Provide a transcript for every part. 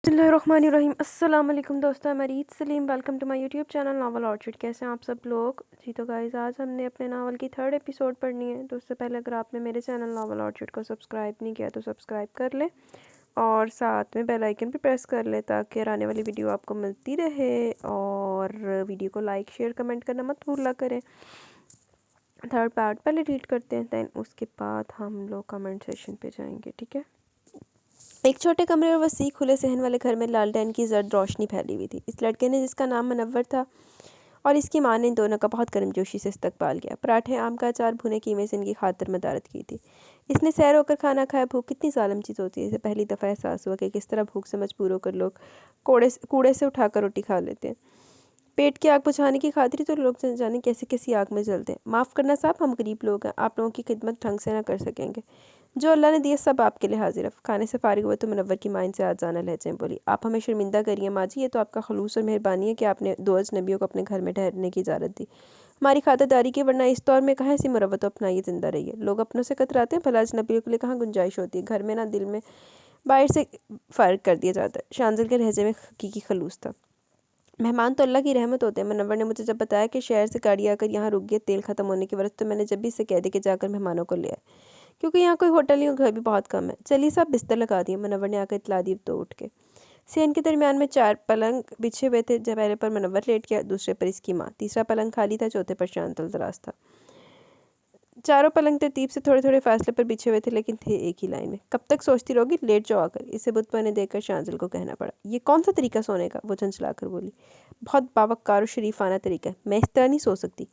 बिस्मिल्लाहिर्रहमानिर्रहीम। अस्सलाम वालेकुम दोस्तों, मैं Reet Saleem. Welcome to my YouTube channel Naval Orchid. कैसे हैं आप सब लोग जी? तो गाइस, आज हमने अपने नावल की 3rd एपिसोड पढ़नी है। तो उससे पहले अगर आपने मेरे चैनल नावल ऑर्चिड को सब्सक्राइब नहीं किया तो सब्सक्राइब कर ले और साथ में बेल आइकन भी प्रेस कर ले ताकि आने वाली वीडियो आपको मिलती रहे। और वीडियो को लाइक शेयर कमेंट करना मत भूला करें। 3rd पार्ट पहले रीड करते हैं, दैन उसके बाद हम लोग कमेंट सेशन पे जाएंगे, ठीक है। एक छोटे कमरे और वसी खुले सहन वाले घर में लालटेन की जर्द रोशनी फैली हुई थी। इस लड़के ने, जिसका नाम मुनव्वर था, और इसकी माँ ने इन दोनों का बहुत गर्मजोशी से इस्तकबाल किया। पराठे, आम का अचार, भुने कीमे से इनकी खातिर मदारत की थी। इसने सैर होकर खाना खाया। भूख कितनी ज़ालिम चीज़ होती है। इसे पहली दफ़ा एहसास हुआ कि किस तरह भूख से मजबूर होकर लोग कूड़े से उठाकर रोटी खा लेते हैं। पेट की आग बुझाने की खातिर तो लोग जाने कैसी कैसी आग में जलते हैं। माफ़ करना साहब, हम गरीब लोग हैं, आप लोगों की खिदमत ढंग से ना कर सकेंगे। जो अल्लाह ने दिया सब आपके लिए हाजिर है। खाने से फारिग हुए तो मुनव्वर की माँ इनसे आजाना लहजे में बोली, आप हमें शर्मिंदा करिए माँ जी, ये तो आपका खलूस और मेहरबानी है कि आपने 2 अजनबियों को अपने घर में ठहरने की इजाज़त दी, हमारी खातिरदारी की, वरना इस दौर में कहाँ ऐसी मुरव्वत तो अपनाइए, ज़िंदा रहिए। लोग अपनों से कतराते हैं, भला अजनबियों के लिए कहाँ गुंजाइश होती है। घर में ना, दिल में, बाहर से फ़र्क कर दिया जाता है। शांजिल के लहजे में हकीकी खलूस था। मेहमान तो अल्लाह की रहमत होते हैं। मुनव्वर ने मुझे जब बताया कि शहर से गाड़ी आकर यहाँ रुक गई तेल ख़त्म होने की वजह, तो मैंने जब भी इसे कह दिया कि जाकर मेहमानों को ले आए, क्योंकि यहाँ कोई होटल नहीं और घर भी बहुत कम है। चलिए साहब, बिस्तर लगा दिए, मुनव्वर ने आकर इतला दी। तो उठ के सेन के दरमियान में 4 पलंग बिछे हुए थे। जब पहले पर मुनव्वर लेट गया, दूसरे पर इसकी माँ, तीसरा पलंग खाली था, चौथे पर शांतल दराज था। चारों पलंग तरतीब से थोड़े थोड़े फासले पर बिछे हुए थे, लेकिन थे एक ही लाइन में। कब तक सोचती रहोगी, लेट जाओ आकर, इसे बुत ने देखकर शांजिल को कहना पड़ा। ये कौन सा तरीका सोने का, वो झंझलाकर बोली। बहुत बावक्कार और शरीफाना तरीका है, मैं इस तरह नहीं सो सकती।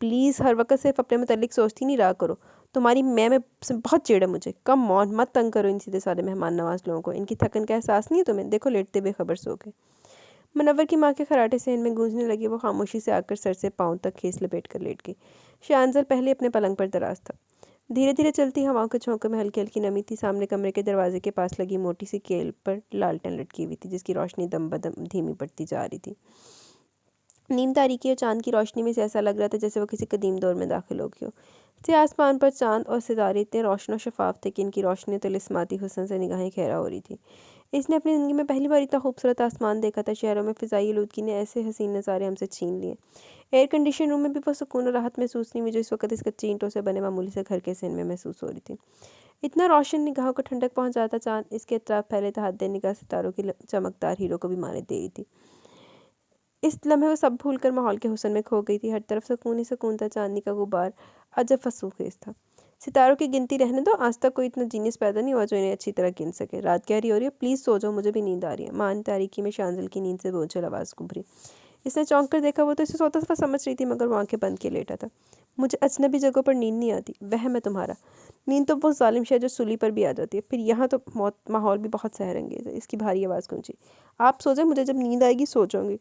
प्लीज़ हर वक्त सिर्फ अपने मुतल्लिक सोचती नहीं रहा करो। तुम्हारी मैं से बहुत चिढ़ है मुझे। कम ऑन, मत तंग करो इन सीधे साधे मेहमान नवाज लोगों को। इनकी थकन का एहसास नहीं है तुम्हें? देखो लेटते बेखबर सो गए। मुनव्वर की माँ के खराटे से इनमें गूंजने लगी। वो खामोशी से आकर सर से पाँव तक खीस लपेट कर लेट गई। शांजल पहले अपने पलंग पर दराज था। धीरे धीरे चलती हवाओं के झोंकों में हल्की हल्की नमी थी। सामने कमरे के दरवाजे के पास लगी मोटी सी केल पर लालटेन लटकी हुई थी, जिसकी रोशनी दम बदम धीमी पड़ती जा रही थी। नीम तारीकी और चांद की रोशनी में से ऐसा लग रहा था जैसे वो किसी कदीम दौर में दाखिल हो गई हो। से आसमान पर चांद और सितारे इतने रोशन और शफाफ थे कि इनकी रोशनी तो लिस्माती हुस्न से निगाहें खेरा हो रही थी। इसने अपनी ज़िंदगी में पहली बार इतना खूबसूरत आसमान देखा था। शहरों में फ़िज़ाई आलूदगी ने ऐसे हसीन नज़ारे हमसे छीन लिए। एयर कंडीशन रूम में भी वो सुकून और राहत महसूस नहीं हुई जो इस वक्त इस कच्ची ईंटों से बने मामूली से घर के सहन में महसूस हो रही थी। इतना रोशन, निगाहों को ठंडक पहुंचाता चांद, इसके अतराफ फैले था हद निगाह सितारों की चमकदार हीरो को भी माने दे रही थी। इस लम्हे वो सब भूलकर माहौल के हुस्न में खो गई थी। हर तरफ सुकून ही सुकून था। चांदनी का गुबार अजब फसूखेज था। सितारों की गिनती रहने दो, आज तक कोई इतना जीनियस पैदा नहीं हुआ जो इन्हें अच्छी तरह गिन सके। रात गहरी हो रही है, प्लीज़ सो जाओ, मुझे भी नींद आ रही है। मां ने तारीकी में शांजिल की नींद से बोझल आवाज़ उभरी। इसने चौंक कर देखा। वो तो इसे सोता हुआ समझ रही थी, मगर वो आंखें बंद किए लेटा था। मुझे अजनबी जगहों पर नींद नहीं आती, वहम है तुम्हारा। नींद तो वो जालिम शय जो सूली पर भी आ जाती है। फिर यहाँ तो मौत माहौल भी बहुत सहरंगेज है। इसकी भारी आवाज़ गूंजी। आप सो जाए, मुझे जब नींद आएगी सो जाऊंगी।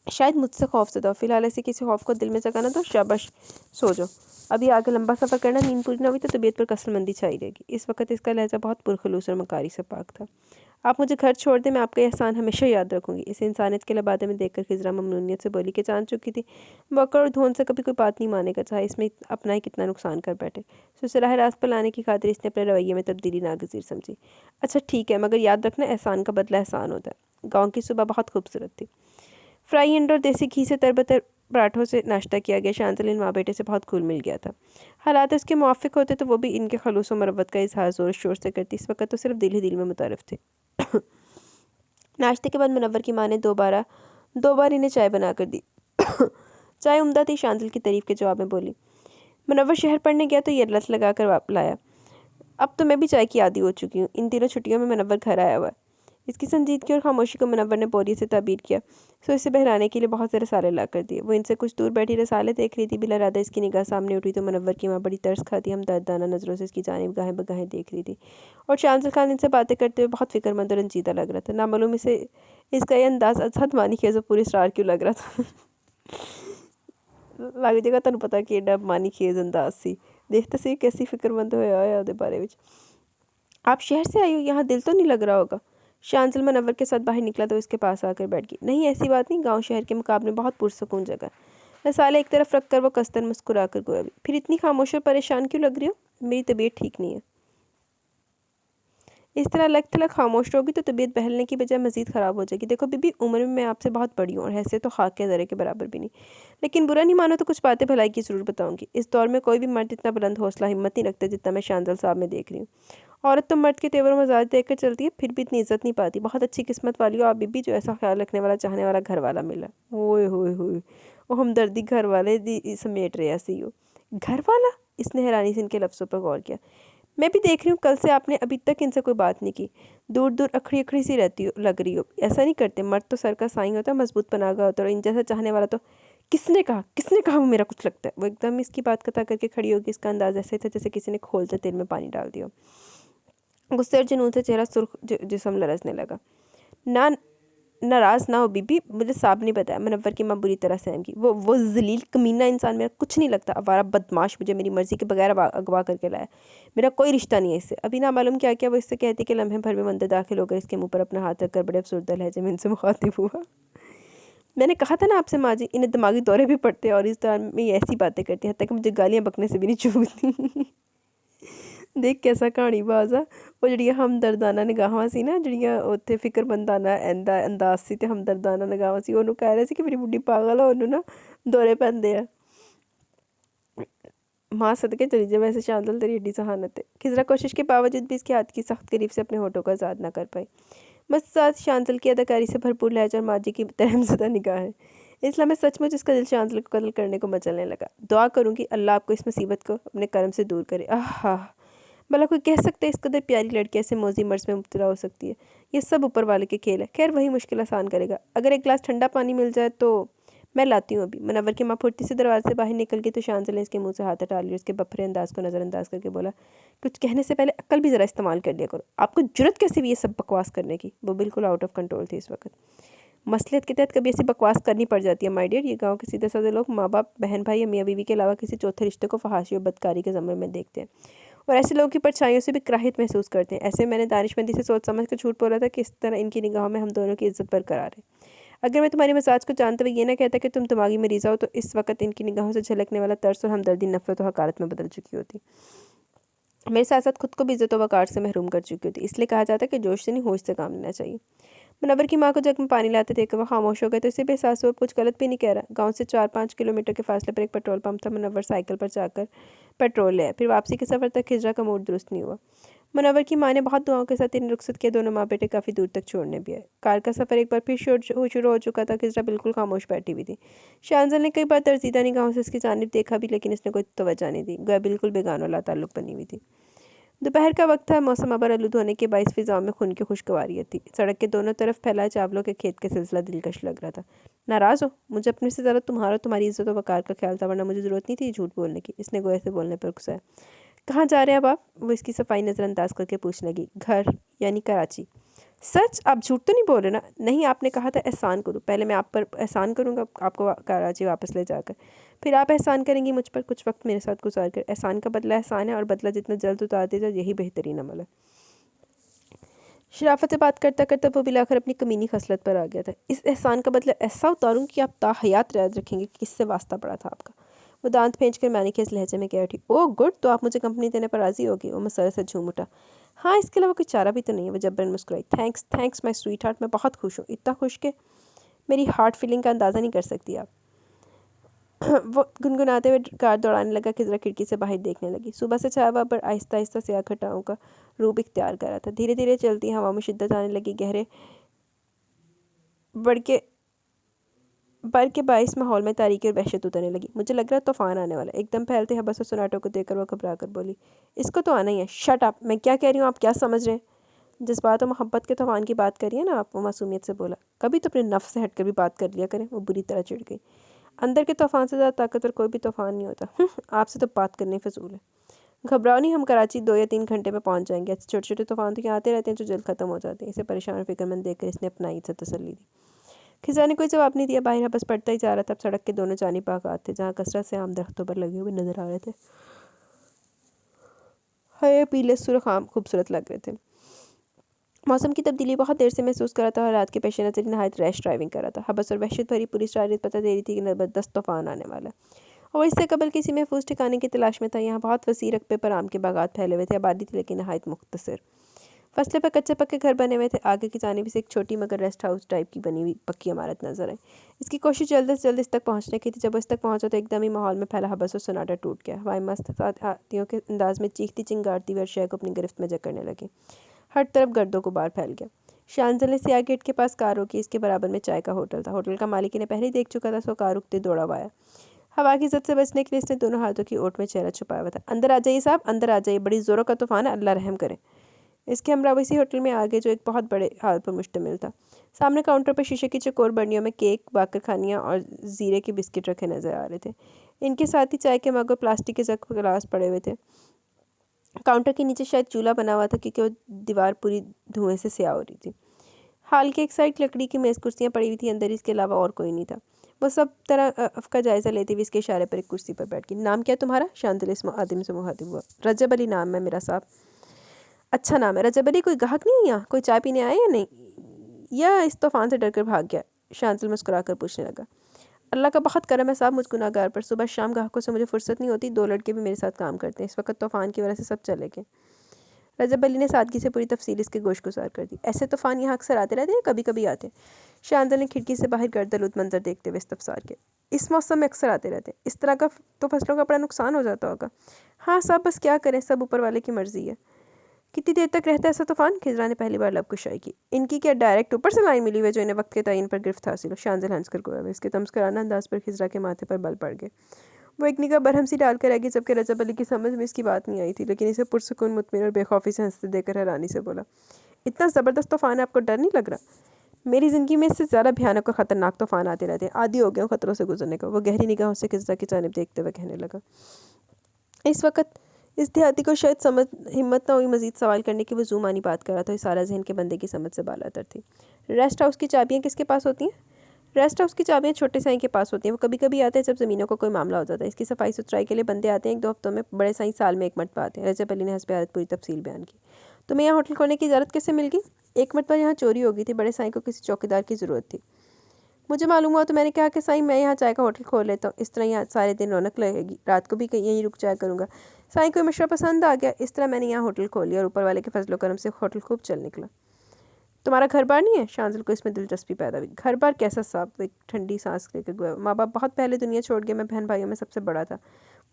शायद मुझसे खौफज़दा हो, फिलहाल ऐसे किसी खौफ को दिल में जगाना तो शाबाश, सो जाओ। अभी आगे लंबा सफ़र करना, नींद पूरी ना हुई तो तबीयत पर कसरमंदी छाई रहेगी। इस वक्त इसका लहजा बहुत पुरखलूस और मकारी से पाक था। आप मुझे घर छोड़ दें, मैं आपका एहसान हमेशा याद रखूंगी। इसे इंसानियत के लबादे में देखकर खिजरा ममनूनियत से बोली कि जान चुकी थी बकर और धोन से कभी कोई बात नहीं मानेगा, चाहे इसमें अपना ही कितना नुकसान कर बैठे। सुसराह रास्त पर लाने की खातिर इसने अपने रवैये में तब्दीली नागज़ीर समझी। अच्छा ठीक है, मगर याद रखना, एहसान का बदला एहसान होता है। गाँव की सुबह बहुत खूबसूरत थी। फ्राई अंडे और देसी घी से तरबतर पराठों से नाश्ता किया गया। शांतलिन माँ बेटे से बहुत घुल मिल गया था। हालात इसके मुआफिक होते तो वो भी इनके खलूस और मरवत का इजहार जोर शोर से करती। इस वक्त तो सिर्फ दिल ही दिल में मुतारिफ थे। नाश्ते के बाद मुनव्वर की माँ ने दो बार इन्हें चाय बना कर दी। चाय उम्दा थी, शांतिल की तारीफ के जवाब में बोली। मुनव्वर शहर पढ़ने गया तो ये लत लगा कर लाया। अब तो मैं भी चाय की आदी हो चुकी हूँ। इन दिनों छुट्टियों में मुनव्वर घर आया हुआ है। इसकी संजीदगी और खामोशी को मुनव्वर ने बोरियत से ताबीर किया, सो इसे बहलाने के लिए बहुत से रसाले ला कर दिए। वो इनसे कुछ दूर बैठी रसाले देख रही थी। बिला इरादा इसकी निगाह सामने उठी तो मुनव्वर की माँ बड़ी तरस खाती हमदर्दाना नज़रों से इसकी जानिब गाहें बगाहें देख रही थी। और शांजिल खान इनसे बातें करते हुए बहुत फिक्रमंद और रंजीदा लग रहा था। नामालूम इसे इसका ये अंदाज अजहद मानी खेज और पूरी इसरार क्यों लग रहा था। लग जाएगा तुम पता कि एडा मानी खेज अंदाज सी, देखते से कैसी फिक्रमंद होया ਉਹਦੇ बारे में। आप शहर से आई हो, यहाँ दिल तो नहीं लग रहा होगा। शांजिल मुनव्वर के साथ बाहर निकला तो इसके पास आकर बैठ गई। नहीं, ऐसी बात नहीं, गांव शहर के मुकाबले बहुत पुरसकून जगह। रसाले एक तरफ रखकर वो कस्तन मुस्कुरा कर गोया भी। फिर इतनी खामोश और परेशान क्यों लग रही हो? मेरी तबीयत ठीक नहीं है। इस तरह अलग थलग खामोश रहोगी तो तबीयत बहलने की बजाय मज़ीद ख़राब हो जाएगी। देखो बीबी, उम्र में मैं आपसे बहुत बड़ी हूँ और हैसियत तो खाक के ज़रे के बराबर भी नहीं, लेकिन बुरा नहीं मानो तो कुछ बातें भलाई की ज़रूर बताऊँगी। इस दौर में कोई भी मर्द इतना बुलंद हौसला हिम्मत नहीं रखता जितना मैं शांतल साहब में देख रही हूँ। औरत तो मर्द के तेवर मजाज देख कर चलती है, फिर भी इतनी इज्जत नहीं पाती। बहुत अच्छी किस्मत वाली हो आप बीबी, जो ऐसा ख्याल रखने वाला चाहने वाला घर वाला मिला। ओए होए होए, वो हमदर्दी घर वाले समेट रहे ऐसे ही हो। घर वाला? इसने हैरानी से इनके लफ्ज़ों पर गौर किया। मैं भी देख रही हूँ, कल से आपने अभी तक इनसे कोई बात नहीं की। दूर दूर अखड़ी अखड़ी सी रहती हो, लग रही हो। ऐसा नहीं करते, मर्द तो सर का साईं होता है, मजबूत पनागा होता है, और इन जैसा चाहने वाला तो किसने कहा वो मेरा कुछ लगता है। वो एकदम इसकी बात कता करके खड़ी होगी। इसका अंदाज ऐसे था जैसे किसी ने खोलते तेल में पानी डाल दिया। गुस्से और जुनून से चेहरा सुर्ख जिस्म लरसने लगा। ना, नाराज़ ना हो बीबी, मुझे साहब ने बताया। मुनव्वर की माँ बुरी तरह सहम गई। वो जलील कमीना इंसान मेरा कुछ नहीं लगता। आवारा बदमाश मुझे मेरी मर्जी के बगैर अगवा करके लाया। मेरा कोई रिश्ता नहीं है इससे। अभी ना मालूम क्या क्या वो इससे कहती कि लम्हे भर में मंदिर दाखिल होकर इसके मुंह पर अपना हाथ रखकर बड़े अफसरदा लहजे में इनसे मुखातिब हुआ। मैंने कहा था ना आपसे माँ जी, इन्हें दिमागी दौरे भी पड़ते हैं और इस दौरान में ये ऐसी बातें करती है, हत्ता कि मुझे गालियाँ बकने से भी नहीं चूकती। देख कैसा कहानी बाज आ। वो जड़ियाँ हमदर्दाना निगाहां सी ना, जड़ियाँ उत्थे फिक्रमंदाना अंदाज सी ते हमदर्दाना निगाहां सी, ਉਹਨੂੰ ਕਹਿ ਰਿਹਾ ਸੀ ਕਿ ਮੇਰੀ ਬੁੱਢੀ ਪਾਗਲ ਆ, ਉਹਨੂੰ ਨਾ ਦੌਰੇ ਪੈਂਦੇ ਆ। माँ सदके चली जाए, वैसे शांतल तेरी एडी सहानत है। खिजरा कोशिश के बावजूद भी इसके हाथ की सख्त करीब से अपने होठों का आज़ाद ना कर पाई। बस साथ शांतल की अदाकारी से भरपूर लहजा और माँ जी की रहमज़दा निगाह है। इसलिए मैं सचमुच इसका दिल शांतल को कत्ल करने को मचलने लगा। दुआ करूँगी अल्लाह आपको इस मुसीबत को अपने करम से दूर करे। आहा, भला कोई कह सकता है इस कदर प्यारी लड़की ऐसे मौजी मर्ज में मुब्तला हो सकती है। ये सब ऊपर वाले के खेल है। खैर वही मुश्किल आसान करेगा। अगर एक गिलास ठंडा पानी मिल जाए तो मैं लाती हूँ अभी। मुनव्वर की माँ फुर्ती से दरवाजे से बाहर निकल गई तो शांतल ने इसके मुंह से हाथ हटा लिया। उसके बफरे अंदाज को नज़रअंदाज करके बोला, कुछ कहने से पहले अक्ल भी ज़रा इस्तेमाल कर लिया करो। आपको जुर्रत कैसे भी ये सब बकवास करने की? वो बिल्कुल आउट ऑफ कंट्रोल थी इस वक्त। मसलियत के तहत कभी ऐसी बकवास करनी पड़ जाती है माय डियर। ये गांव के सीधे साधे लोग माँ बाप, बहन भाई या मियाँ बीवी के अलावा किसी चौथे रिश्ते को फहाशी और बदकारी के ज़मरे में देखते हैं, और ऐसे लोगों की परछाइयों से भी कराहियत महसूस करते हैं। ऐसे मैंने दानिशमंदी से सोच समझ कर झूठ बोला था कि इस तरह इनकी निगाहों में हम दोनों की इज्जत बरकरार है। अगर मैं तुम्हारी मिजाज को जानते हुए ये ना कहता कि तुम दिमागी मरीज़ा हो, तो इस वक्त इनकी निगाहों से झलकने वाला तरस और हमदर्दी नफरत और हकारत में बदल चुकी होती। मेरे साथ साथ खुद को भी इज्जत व वक़ार से महरूम कर चुकी होती। इसलिए कहा जाता है कि जोश से नहीं होश से काम लेना चाहिए। मुनव्वर की माँ को जग में पानी लाते देख वह खामोश हो गए तो इसे भी एहसास हुआ कुछ गलत भी नहीं कह रहा। गांव से 4-5 किलोमीटर के फासले पर एक पेट्रोल पंप था। मुनव्वर साइकिल पर जाकर पेट्रोल ले आया। फिर वापसी के सफ़र तक खिजरा का मूड दुरुस्त नहीं हुआ। मुनव्वर की माँ ने बहुत दुआओं के साथ इन्हें रुखसत किया। दोनों माँ बेटे काफ़ी दूर तक छोड़ने भी आए। कार का सफ़र एक बार फिर शुरू हो चुका था। खिजरा बिल्कुल खामोश बैठी हुई थी। शांजल ने कई बार तरजीदा निगाहों से इसकी जानिब देखा भी, लेकिन इसने कोई तवज्जो नहीं दी। गोया बिल्कुल बेगाना वाला ताल्लुक बनी हुई थी। दोपहर का वक्त था। मौसम अबर आलूद होने के बाईस फिजाओं में खून की खुशगवारियत थी। सड़क के दोनों तरफ फैलाए चावलों के खेत का सिलसिला दिलकश लग रहा था। नाराज़ हो? मुझे अपने से ज़्यादा तुम्हारी इज्जत और वक़ार का ख्याल था, वरना मुझे ज़रूरत नहीं थी झूठ बोलने की। इसने गोया से बोलने पर गुस्साया। कहाँ जा रहे हैं अब आप? वो इसकी सफाई नज़रअंदाज करके पूछने लगी। घर, यानी कराची। सच? आप झूठ तो नहीं बोल रहे ना? नहीं, आपने कहा था एहसान करूँ। पहले मैं आप पर एहसान करूँगा आपको कराची वापस ले जाकर, फिर आप एहसान करेंगी मुझ पर कुछ वक्त मेरे साथ गुजार कर। एहसान का बदला एहसान है, और बदला जितना जल्द उतार दे जाए यही बेहतरीन अमल है। शराफत से बात करता करता वो बिलाकर अपनी कमीनी खसलत पर आ गया था। इस एहसान का बदला ऐसा उतारूँ कि आप ताहयात याद रखेंगे कि किससे वास्ता पड़ा था आपका। वो दांत फेंच कर मैंने के इस लहजे में कह उठी। ओह गुड, तो आप मुझे कंपनी देने पर राज़ी होगी? वो मसर से झूम उठा। हाँ, इसके अलावा कोई चारा भी तो नहीं है। वो जबरन मुस्कुराई। Thanks thanks my sweetheart, मैं बहुत खुश हूँ, इतना खुश कि मेरी हार्ट फीलिंग का अंदाज़ा नहीं कर सकती आप। वो गुनगुनाते हुए कार दौड़ाने लगा। खिजरा खिड़की से बाहर देखने लगी। सुबह से छाया हुआ पर आहिस्ता आहिस्ता स्याह घटाओं का रूप इख्तियार कर रहा था। धीरे धीरे चलती हवा में शिद्दत आने लगी। गहरे बढ़ के बर के बाईस माहौल में तारीकी और वहशत उतरने लगी। मुझे लग रहा है तूफान आने वाला। एकदम फैलते हबस और सुनाटों को देखकर वह घबरा कर बोली, इसको तो आना ही है। शट अप, मैं क्या कह रही हूँ आप क्या समझ रहे हैं? जज्बात और मोहब्बत के तूफान की बात करिए ना आप। वो मासूमियत से बोला। कभी तो अपने नफ्स से हटकर भी बात कर लिया करें। वो बुरी तरह चिढ़ गई। अंदर के तूफान से ज़्यादा ताकतवर कोई भी तूफान नहीं होता। आपसे तो बात करनी फजूल है। घबराओ नहीं, हम कराची 2 या 3 घंटे में पहुंच जाएंगे। ऐसे छोटे छोटे तूफान तो यहाँ आते रहते हैं जो जल्द ख़त्म हो जाते हैं। इसे परेशान और फिक्रमंद देखकर इसने अपना ईद से तसल्ली दी। खिजा ने कोई जवाब नहीं दिया। बाहर बस पड़ता ही जा रहा था। अब सड़क के दोनों जानिब बागात थे जहाँ कसरत से आम दरख्तों पर लगे हुए नजर आ रहे थे। हरे पीले सुर्ख आम खूबसूरत लग रहे थे। मौसम की तब्दीली बहुत देर से महसूस कर रहा था और रात के पेश नज़र नहायत रैश ड्राइविंग कर रहा था। हबस और वहशत भरी पूरी शरारत पता दे रही थी कि ज़बरदस्त तूफान आने वाला है, और इससे कबल किसी महफूज ठिकाने की तलाश में था। यहाँ बहुत वसी रकबे पर आम के बागात फैले हुए थे। आबादी थी लेकिन नहायत मुख्तसर। फसले पर कच्चे पक्के घर बने हुए थे। आगे की जानिब से एक छोटी मगर रेस्ट हाउस टाइप की बनी हुई पक्की इमारत नजर आई। इसकी कोशिश जल्द से जल्द इस तक पहुंचने की थी। जब वो इस तक पहुंचा तो एकदम ही माहौल में फैला हबस और सन्नाटा टूट गया। हवाएं मस्त हाथियों के अंदाज में चीखती चिंगारती हुई और शय को अपनी गिरफ्त में जकड़ने लगी। हर तरफ गर्दो गुबार फैल गया। शांजल ने सियाह गेट के पास कार रोकी। इसके बराबर में चाय का होटल था। होटल का मालिक इन्हें पहले ही देख चुका था, सो कार रुकते दौड़ा हुआ आया। हवा की इज्जत से बचने के लिए इसने दोनों हाथों की ओट में चेहरा छुपाया हुआ था। अंदर आ जाइए साहब, अंदर आ जाइए, बड़ी जोरों का तूफान है, अल्लाह रहम करे। इसके हमरा इसी होटल में आ गए जो एक बहुत बड़े हाल पर मुश्तमिल था। सामने काउंटर पर शीशे की चकोर बर्नियों में केक, बाकर खानियाँ और जीरे के बिस्किट रखे नजर आ रहे थे। इनके साथ ही चाय के मग और प्लास्टिक के जग गिलास पड़े हुए थे। काउंटर के नीचे शायद चूल्हा बना हुआ था क्योंकि वो दीवार पूरी धुएं से स्याह हो रही थी। हाल के एक साइड लकड़ी की मेज कुर्सियां पड़ी हुई थी। अंदर इसके अलावा और कोई नहीं था। वो सब तरह का जायजा लेते हुए इसके इशारे पर एक कुर्सी पर बैठ गई। नाम क्या तुम्हारा? शांतिल इस्म आदिम से मुहातिब हुआ। रजब अली नाम है मेरा साहब। अच्छा नाम है रजब अली। कोई ग्राहक नहीं है यहाँ? कोई चाय पीने आए या नहीं, या इस तूफान से डरकर भाग गया? शांतिल मुस्कुराकर पूछने लगा। अल्लाह का बहुत करम है साहब मुझ गुनाहगार पर। सुबह शाम ग्राहकों से मुझे फुर्सत नहीं होती। 2 लड़के भी मेरे साथ काम करते हैं। इस वक्त तूफान की वजह से सब चले गए। रजब अली ने सादगी से पूरी तफसील इसके गोश गुजार कर दी। ऐसे तूफान यहाँ अक्सर आते रहते हैं, कभी कभी आते हैं? शांतल ने खिड़की से बाहर गर्दलुत मंजर देखते हुए इस्तफसार किया। इस मौसम में अक्सर आते रहते हैं। इस तरह का तो फसलों का बड़ा नुकसान हो जाता होगा। हाँ साहब, बस क्या करें, सब ऊपर वाले की मर्जी है। कितनी देर तक रहता है ऐसा तूफान? खिजरा ने पहली बार लब कुशाई की। इनकी क्या डायरेक्ट ऊपर से लाइन मिली हुई है जो इन्हें वक्त के तयन पर गिरफ्त हासिल हो? शांतिल हंस कर गोया। इसके तमस्कराना अंदाज पर खिजरा के माथे पर बल पड़ गए। वो एक निगाह बरहम सी डालकर रह गई, जबकि रजब अली की समझ में इसकी बात नहीं आई थी, लेकिन इसे पुरसुकून, मुतमिन और बेखौफी से हंसते देकर हैरानी से बोला, इतना ज़बरदस्त तूफान है, आपको डर नहीं लग रहा? मेरी ज़िंदगी में इससे ज़्यादा भयानक और ख़तरनाक तूफान आते रहते हैं। आदी हो गया हूँ खतरों से गुजरने का। वो गहरी निगाहों से खिजरा की जानिब देखते हुए कहने लगा। इस वक्त इस देहाती को शायद समझ हिम्मत ना हुई मजीद सवाल करने की। वो ज़ूमानी बात कर रहा था। सारा जहन के बंदे की समझ से बालातर थी। रेस्ट हाउस की चाबियाँ किसके पास होती हैं? रेस्ट हाउस की चाबियाँ छोटे साईं के पास होती हैं। वो कभी कभी आते हैं जब ज़मीनों को कोई मामला हो जाता है। इसकी सफाई सुथराई के लिए बंदे आते हैं। 1-2 हफ्तों में। बड़े साईं साल में 1 मरतबा आते हैं। रजब अली ने हंसते हालत पूरी तफसील बयान की। तुम्हें यहाँ होटल खोलने की इजाज़त कैसे मिल गई? 1 मरतबा यहाँ चोरी हो गई थी। बड़े साईं को किसी चौकीदार की ज़रूरत थी। मुझे मालूम हुआ तो मैंने कहा कि साईं मैं यहाँ चाय का होटल खोल लेता हूँ। इस तरह यहाँ सारे दिन रौनक लगेगी। रात को भी यहीं रुक जाया करूँगा। साईं को मशवरा पसंद आ गया। इस तरह मैंने यहाँ होटल खोल लिया और ऊपर वाले के फजलो करम से होटल खूब चल निकला। तुम्हारा घर बार नहीं है? शांतिल को इसमें दिलचस्पी पैदा हुई। घर बार कैसा साहब? एक ठंडी सांस लेकर गोया। माँ बाप बहुत पहले दुनिया छोड़ गए। मैं बहन भाइयों में सबसे बड़ा था।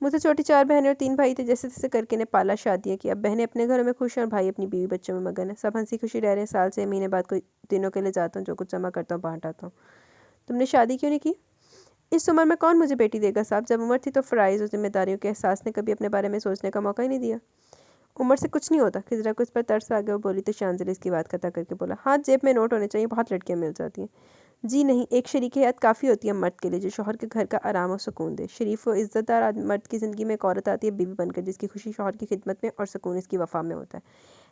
मुझसे छोटी 4 बहनें और 3 भाई थे। जैसे तैसे करके ने पाला, शादियाँ की। अब बहनें अपने घरों में खुश हैं और भाई अपनी बीवी बच्चों में मगन है। सब हंसी खुशी रह रहे हैं। साल से महीने बाद कोई दिनों के लिए जाता हूँ, जो कुछ जमा करता हूँ बांट आता हूँ। तुमने शादी क्यों नहीं की? इस उम्र में कौन मुझे बेटी देगा साहब? जब उम्र थी तो फ़राइज़ और जिम्मेदारियों के एहसास ने कभी अपने बारे में सोचने का मौका ही नहीं दिया। उम्र से कुछ नहीं होता। खिजरा को इस पर तरस आ गया। वो बोली तो शांतिल इसकी बात कता करके बोला, हाँ जेब में नोट होने चाहिए, बहुत लड़कियां मिल जाती हैं। जी नहीं, एक शरीक हयात काफ़ी होती है मर्द के लिए, जो शौहर के घर का आराम और सुकून दे। शरीफ और इज़्ज़तदार मर्द की ज़िंदगी में एक औरत आती है बीवी बनकर, जिसकी खुशी शौहर की खिदमत में और सुकून इसकी वफा में होता है।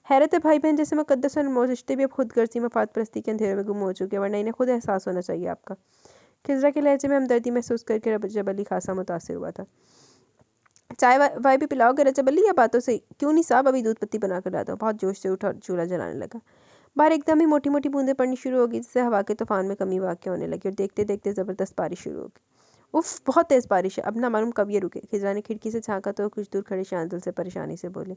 हैरत है भाई बहन जैसे मुकद्दस और अनमोल रिश्ते भी अब खुद गर्जी मफाद परस्ती के अंधेरों में गुम हो चुके हैं, वरना इन्हें खुद एहसास होना चाहिए आपका। खिजरा के लहजे में हमदर्दी महसूस करके रजब अली खासा मुतासिर हुआ था। चाय वाय भी पिलाओगे रजब अली, या बातों से? क्यों नहीं साहब, अभी दूध पत्ती बना कर लाता हूँ। बहुत जोश से उठा और चूल्हा जलाने लगा। बाहर एकदम ही मोटी मोटी बूंदें पड़नी शुरू हो गई, जिससे हवा के तूफान में कमी वाक़ होने लगी और देखते देखते ज़बरदस्त बारिश शुरू हो गई। उफ, बहुत तेज़ बारिश है, अब ना मालूम कब ये रुके। खिजरा ने खिड़की से झाँका तो कुछ दूर खड़े शांतिल से परेशानी से बोले,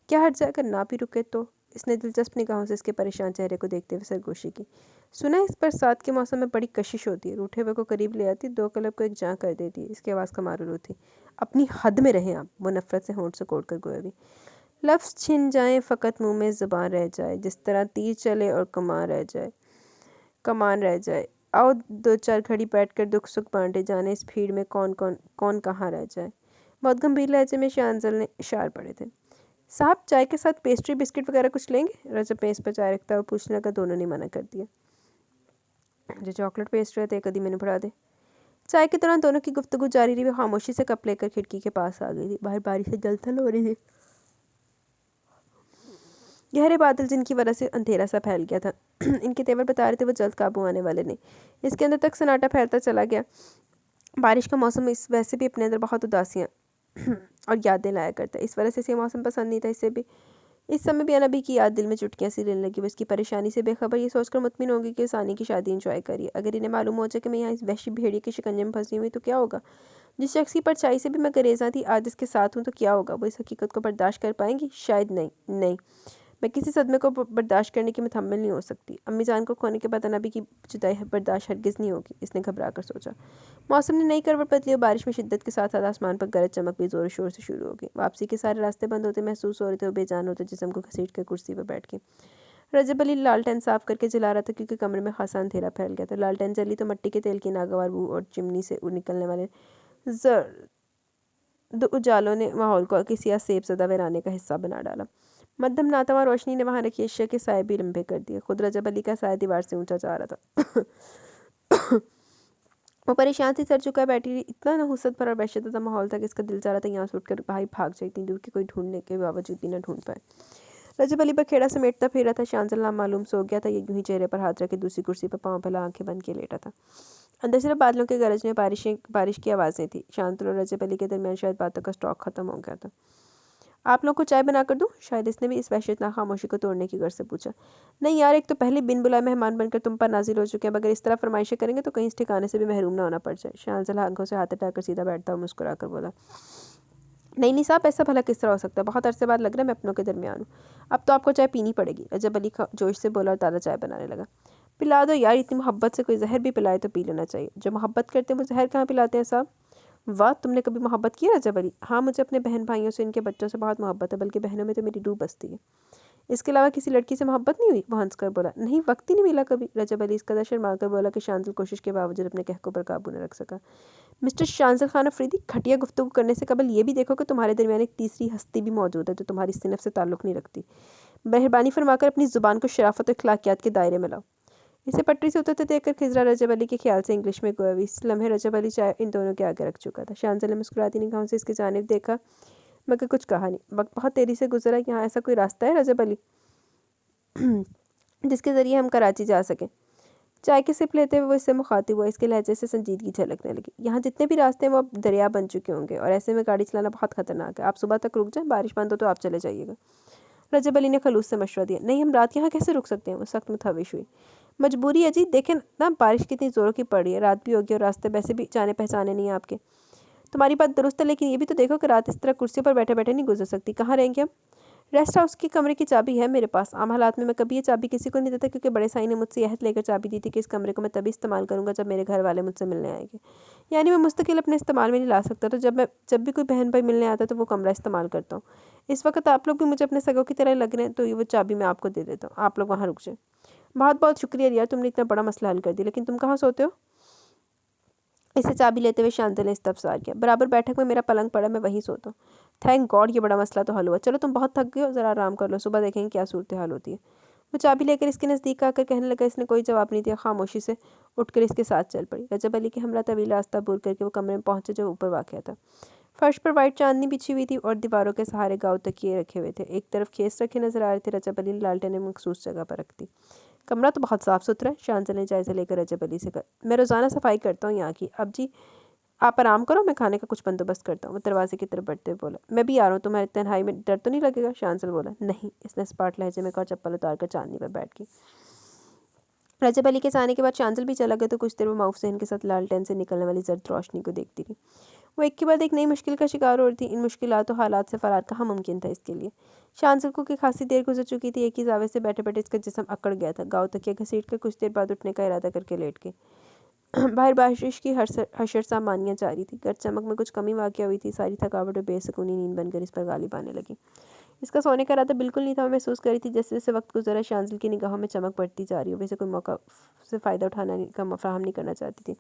क्या हट जाकर ना भी रुके तो? इसने दिलचस्प निगाहों से इसके परेशान चेहरे को देखते हुए सरगोशी की। सुना है इस बरसात के मौसम में बड़ी कशिश होती है। रूठे हुए को करीब ले आती, 2 कलब को एक जाँ कर देती है। इसकी आवाज़ का मारूल थी। अपनी हद में रहें आप। वो नफरत से होंठ से कोड़ कर गोया भी। लफ्ज़ छिन जाएं, फ़कत मुंह में ज़ुबान रह जाए, जिस तरह तीर चले और कमान रह जाए। आओ 2-4 घड़ी बैठकर दुख सुख बांटे, जाने इस भीड़ में कौन कहाँ रह जाए। बहुत गंभीर लहजे में शांजल ने इशार पड़े थे। साहब चाय के साथ पेस्ट्री बिस्किट वगैरह कुछ लेंगे? रजब मेज़ पर चाय रखता हुआ पूछने लगा। दोनों ने मना कर दिया। जो चॉकलेट पेस्ट्री है कदी मैंने बढ़ा दे। चाय के दौरान दोनों की गुफ्तगू जारी रही। वो खामोशी से कप लेकर खिड़की के पास आ गई थी। बाहर बारिश से जलथल हो रही थी। गहरे बादल जिनकी वजह से अंधेरा सा फैल गया था। इनके तेवर बता रहे थे वो जल्द काबू आने वाले नहीं। इसके अंदर तक सन्नाटा फैलता चला गया। बारिश का मौसम इस वैसे भी अपने अंदर बहुत उदासियाँ और यादें लाया करता है। इस वजह से इसे मौसम पसंद नहीं था। इससे भी इस समय भी अनबी की याद दिल में चुटकियाँ सी लेने लगी। वो इसकी परेशानी से बेखबर ये सोचकर मुतमिन होगी कि सानी की शादी इंजॉय करिए। अगर इन्हें मालूम हो जाए कि मैं यहाँ इस वहशी भेड़िए के शिकंजे में फंसी हुई तो क्या होगा? जिस शख्स की परछाई से भी मैं गरेज़ा थी, आज इसके साथ हूँ तो क्या होगा? वो इस हकीकत को बर्दाश्त कर पाएंगी? शायद नहीं। میں کسی صدمے کو برداشت کرنے کی متحمل نہیں ہو سکتی۔ امی جان کو کھونے کے بعد نبی کی جدائی برداشت ہرگز نہیں ہوگی، اس نے گھبرا کر سوچا۔ موسم نے نئی کروٹ بدلی اور بارش میں شدت کے ساتھ ساتھ آسمان پر گرج چمک بھی زور و شور سے شروع ہو گئی۔ واپسی کے سارے راستے بند ہوتے محسوس ہو رہے تھے اور بے جان ہوتے جسم کو گھسیٹ کر کرسی پر بیٹھ گئی۔ رجب علی لالٹین صاف کر کے جلا رہا تھا کیونکہ کمرے میں خاصا اندھیرا پھیل گیا تھا۔ لالٹین جلی تو مٹی کے تیل کی ناگوار بو اور چمنی سے نکلنے والے زرد اجالوں نے ماحول کو کسی سیب زدہ ویرانے کا حصہ بنا ڈالا۔ مدھم ناتواں روشنی نے وہاں رکھی اشیاء کے سائے بھی لمبے کر دیے۔ خود رجب علی کا سایہ دیوار سے اونچا جا رہا تھا۔ وہ پریشان سی سر چکا بیٹھی رہی۔ اتنا نحوست بھرا اور وحشت زدہ ماحول تھا کہ اس کا دل چاہ رہا تھا یہاں سے اٹھ کر بھاگ جائے، اتنی دور کہ کوئی ڈھونڈنے کے باوجود بھی نہ ڈھونڈ پائے۔ رجب علی بکھیڑا سمیٹتا پھر رہا تھا۔ شانزل نامعلوم سو گیا تھا، یہ یوں ہی چہرے پر ہاتھ رکھے دوسری کرسی پر پاؤں پھیلا آنکھیں بند کیے لیٹا تھا۔ اندر صرف بادلوں کے گرجنے، بارش کی آوازیں تھیں۔ شانزل اور رجب علی کے درمیان شاید باتوں کا اسٹاک ختم ہو گیا تھا۔ آپ لوگ کو چائے بنا کر دوں؟ شاید اس نے بھی اس وحشتناک خاموشی کو توڑنے کی غرض سے پوچھا۔ نہیں یار، ایک تو پہلے بن بلائے مہمان بن کر تم پر نازل ہو چکے ہیں، اگر اس طرح فرمائشیں کریں گے تو کہیں اس ٹھکانے سے بھی محروم نہ ہونا پڑ جائے۔ شانزل آنکھوں سے ہاتھ ہٹا کر سیدھا بیٹھتا اور مسکرا کر بولا، نہیں صاحب، ایسا بھلا کس طرح ہو سکتا ہے؟ بہت عرصے بعد لگ رہا ہے میں اپنوں کے درمیان ہوں۔ اب تو آپ کو چائے پینی پڑے گی، رجب علی جوش سے بولا اور تازہ چائے بنانے لگا۔ پلا دو یار، اتنی محبت سے کوئی زہر بھی پلائے تو پی لینا چاہیے۔ جو محبت کرتے ہیں وہ زہر کہاں پلاتے ہیں صاحب؟ واہ، تم نے کبھی محبت کی ہے رجب علی؟ ہاں، مجھے اپنے بہن بھائیوں سے، ان کے بچوں سے بہت محبت ہے، بلکہ بہنوں میں تو میری روح بستی ہے۔ اس کے علاوہ کسی لڑکی سے محبت نہیں ہوئی؟ وہ ہنس کر بولا، نہیں، وقت ہی نہیں ملا کبھی۔ رجب علی اس قدر شرما کر بولا کہ شانزل کوشش کے باوجود اپنے قہقہ پر قابو نہ رکھ سکا۔ مسٹر شانزل خان افریدی، گھٹیا گفتگو کرنے سے قبل یہ بھی دیکھو کہ تمہارے درمیان ایک تیسری ہستی بھی موجود ہے جو تمہاری صنف سے تعلق نہیں رکھتی۔ مہربانی فرما کر اپنی زبان کو شرافت و اخلاقیات کے دائرے میں لاؤ۔ اسے پٹری سے اترتے دیکھ کر خضرا رجب علی کے خیال سے انگلش میں گویا اس لمحے رجب علی چائے ان دونوں کے آگے رکھ چکا تھا۔ شانزل نے مسکراتی نگاہوں سے اس کی جانب دیکھا مگر کچھ کہا نہیں۔ وقت بہت تیزی سے گزرا۔ یہاں ایسا کوئی راستہ ہے رجب علی جس کے ذریعے ہم کراچی جا سکیں؟ چائے کی سپ لیتے ہوئے وہ اس سے مخاطب ہوا۔ اس کے لہجے سے سنجیدگی جھلکنے لگی۔ یہاں جتنے بھی راستے ہیں وہ اب دریا بن چکے ہوں گے اور ایسے میں گاڑی چلانا بہت خطرناک ہے۔ آپ صبح تک رک جائیں، بارش بند ہو تو آپ چلے جائیے گا۔ رجب علی نے خلوص سے مشورہ دیا۔ نہیں، ہم رات یہاں کیسے رک سکتے ہیں؟ وہ سخت متحوش ہوئی۔ مجبوری ہے جی، دیکھیں نا بارش کتنی زوروں کی پڑ رہی ہے، رات بھی ہوگی اور راستے ویسے بھی جانے پہچانے نہیں ہیں آپ کے۔ تمہاری بات درست ہے، لیکن یہ بھی تو دیکھو کہ رات اس طرح کرسی پر بیٹھے بیٹھے نہیں گزر سکتی۔ کہاں رہیں گے ہم؟ ریسٹ ہاؤس کی کمرے کی چابی ہے میرے پاس۔ عام حالات میں کبھی یہ چابی کسی کو نہیں دیتا، کیونکہ بڑے سائی نے مجھ سے عہد لے کر چابی دی تھی کہ اس کمرے کو میں تبھی استعمال کروں گا جب میرے گھر والے مجھ سے ملنے آئیں گے۔ یعنی میں مستقل اپنے استعمال میں نہیں لا سکتا، تو جب بھی کوئی بہن بھائی ملنے آتا ہے تو وہ کمرہ استعمال کرتا ہوں۔ اس وقت آپ لوگ بھی مجھے اپنے سگوں کی طرح لگ رہے ہیں، تو وہ چابی میں آپ کو دے دیتا ہوں، آپ لوگ وہاں رک جائیں۔ بہت بہت شکریہ ریاض، تم نے اتنا بڑا مسئلہ حل کر دیا، لیکن تم کہاں سوتے ہو؟ اسے چابی لیتے ہوئے شانزل نے استفسار کیا۔ برابر بیٹھک میں میرا پلنگ پڑا، میں وہیں سوتا ہوں۔ تھینک گاڈ، یہ بڑا مسئلہ تو حل ہوا۔ چلو تم بہت تھک گئے ہو، ذرا آرام کر لو، صبح دیکھیں گے کیا صورتحال ہوتی ہے۔ وہ چابی لے کر اس کے نزدیک آ کر کہنے لگا۔ اس نے کوئی جواب نہیں دیا، خاموشی سے اٹھ کر اس کے ساتھ چل پڑی۔ رجب علی کے ہمراہ طویل راستہ عبور کر کے وہ کمرے میں پہنچے جو اوپر واقع تھا۔ فرش پر وائٹ چاندنی بچھی ہوئی تھی اور دیواروں کے سہارے گاؤ تکیے رکھے ہوئے تھے۔ ایک طرف کھیس رکھے نظر آ رہے تھے۔ رجب علی نے لالٹین مخصوص جگہ پر رکھ دی۔ کمرہ تو بہت صاف ستھرا ہے، شانزل نے جائزہ لے کر رجب علی سے کہا۔ میں روزانہ صفائی کرتا ہوں یہاں کی۔ اب جی آپ آرام کرو، میں کھانے کا کچھ بندوبست کرتا ہوں۔ وہ دروازے کی طرف بڑھتے بولا۔ میں بھی آ رہا ہوں، تمہاری تنہائی میں ڈر تو نہیں لگے گا؟ شانزل بولا۔ نہیں، اس نے اسپاٹ لہجے میں کہا اور چپل اتار کر چاندنی پر بیٹھ گئی۔ رجب علی کے جانے کے بعد شانزل بھی چلا گیا تو کچھ دیر وہ معاف ذہن کے ساتھ لالٹین سے نکلنے والی زرد روشنی کو دیکھتی رہی۔ وہ ایک کے بعد ایک نئی مشکل کا شکار ہو رہی تھی۔ ان مشکلات و حالات سے فرار کہاں ممکن تھا اس کے لیے؟ شانزل کو کہ خاصی دیر گزر چکی تھی، ایک ہی زاویے سے بیٹھے بیٹھے اس کا جسم اکڑ گیا تھا۔ گاؤ تکیہ گھسیٹ کر کچھ دیر بعد اٹھنے کا ارادہ کر کے لیٹ گئی۔ باہر بارش کی حشر سامانیاں جاری تھی۔ گرج چمک میں کچھ کمی واقع ہوئی تھی۔ ساری تھکاوٹ اور بے سکونی نیند بن کر اس پر غالب آنے لگی۔ اس کا سونے کا ارادہ بالکل نہیں تھا۔ وہ محسوس کر رہی تھی جیسے جیسے وقت گزرا شانزل کی نگاہوں میں چمک بڑھتی جا رہی ہو، ویسے کوئی موقع سے فائدہ اٹھانا کا فراہم نہیں کرنا چاہتی تھی۔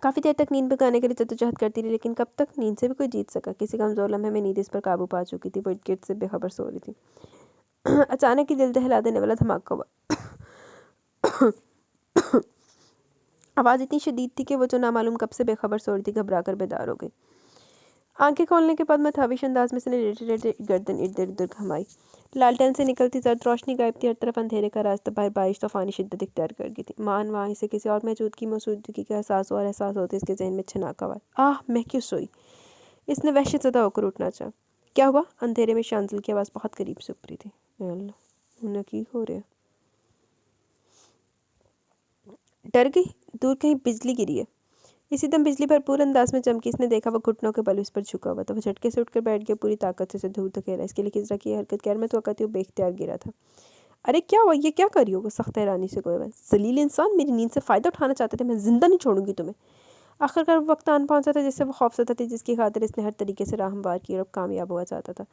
کافی دیر تک نیند بگانے کے لیے جدوجہد کرتی رہی، لیکن کب تک؟ نیند سے بھی کوئی جیت سکا؟ کسی کمزور لمحے میں نیند اس پر قابو پا چکی تھی۔ وہ ارد گرد سے بے خبر سو رہی تھی۔ اچانک ہی دل دہلا دینے والا دھماکہ ہوا۔ آواز اتنی شدید تھی کہ وہ جو نامعلوم کب سے بے خبر سو رہی تھی گھبرا کر بیدار ہو گئی۔ آنکھیں کھولنے کے بعد متحوش انداز میں اس نے لیٹے لیٹے گردن ارد گرد گھمائی۔ لالٹین سے نکلتی زرد روشنی غائب تھی، ہر طرف اندھیرے کا راستہ، باہر بارش طوفانی شدت اختیار کر گئی تھی۔ مان وہاں اسے کسی اور موجودگی کا احساس ہوا اور احساس ہوتے اس کے ذہن میں چھناک آواز، آہ میں کیوں سوئی؟ اس نے وحشت زدہ ہو کر اٹھنا چاہا۔ کیا ہوا؟ اندھیرے میں شانزل کی آواز بہت قریب سے اوپری تھی۔ اے اللہ، انہیں کی ہو رہا ہے؟ ڈر گئی؟ دور کہیں بجلی گری ہے؟ इसी दम बिजली भरपूर अंदाज में चमकी। इसने देखा वो घुटनों के बल उस पर झुका हुआ था। वो झटके से उठकर बैठ गया, पूरी ताकत से उसे दूर धकेला। इसके लिए खिजरा की हरकत गैर मुतवक्कती और बेख्तियार गिरा था। अरे क्या हुआ, ये क्या कर रही हो? वो सख्त हैरानी से कोई जलील इंसान, मेरी नींद से फ़ायदा उठाना चाहते थे, मैं जिंदा नहीं छोड़ूंगी तुम्हें। आखिरकार वो वक्त आन पहुंचा था जिससे वो खौफज़दा थी, जिसकी खातिर इसने हर तरीके से राह हमवार की और अब कामयाब हुआ चाहता था।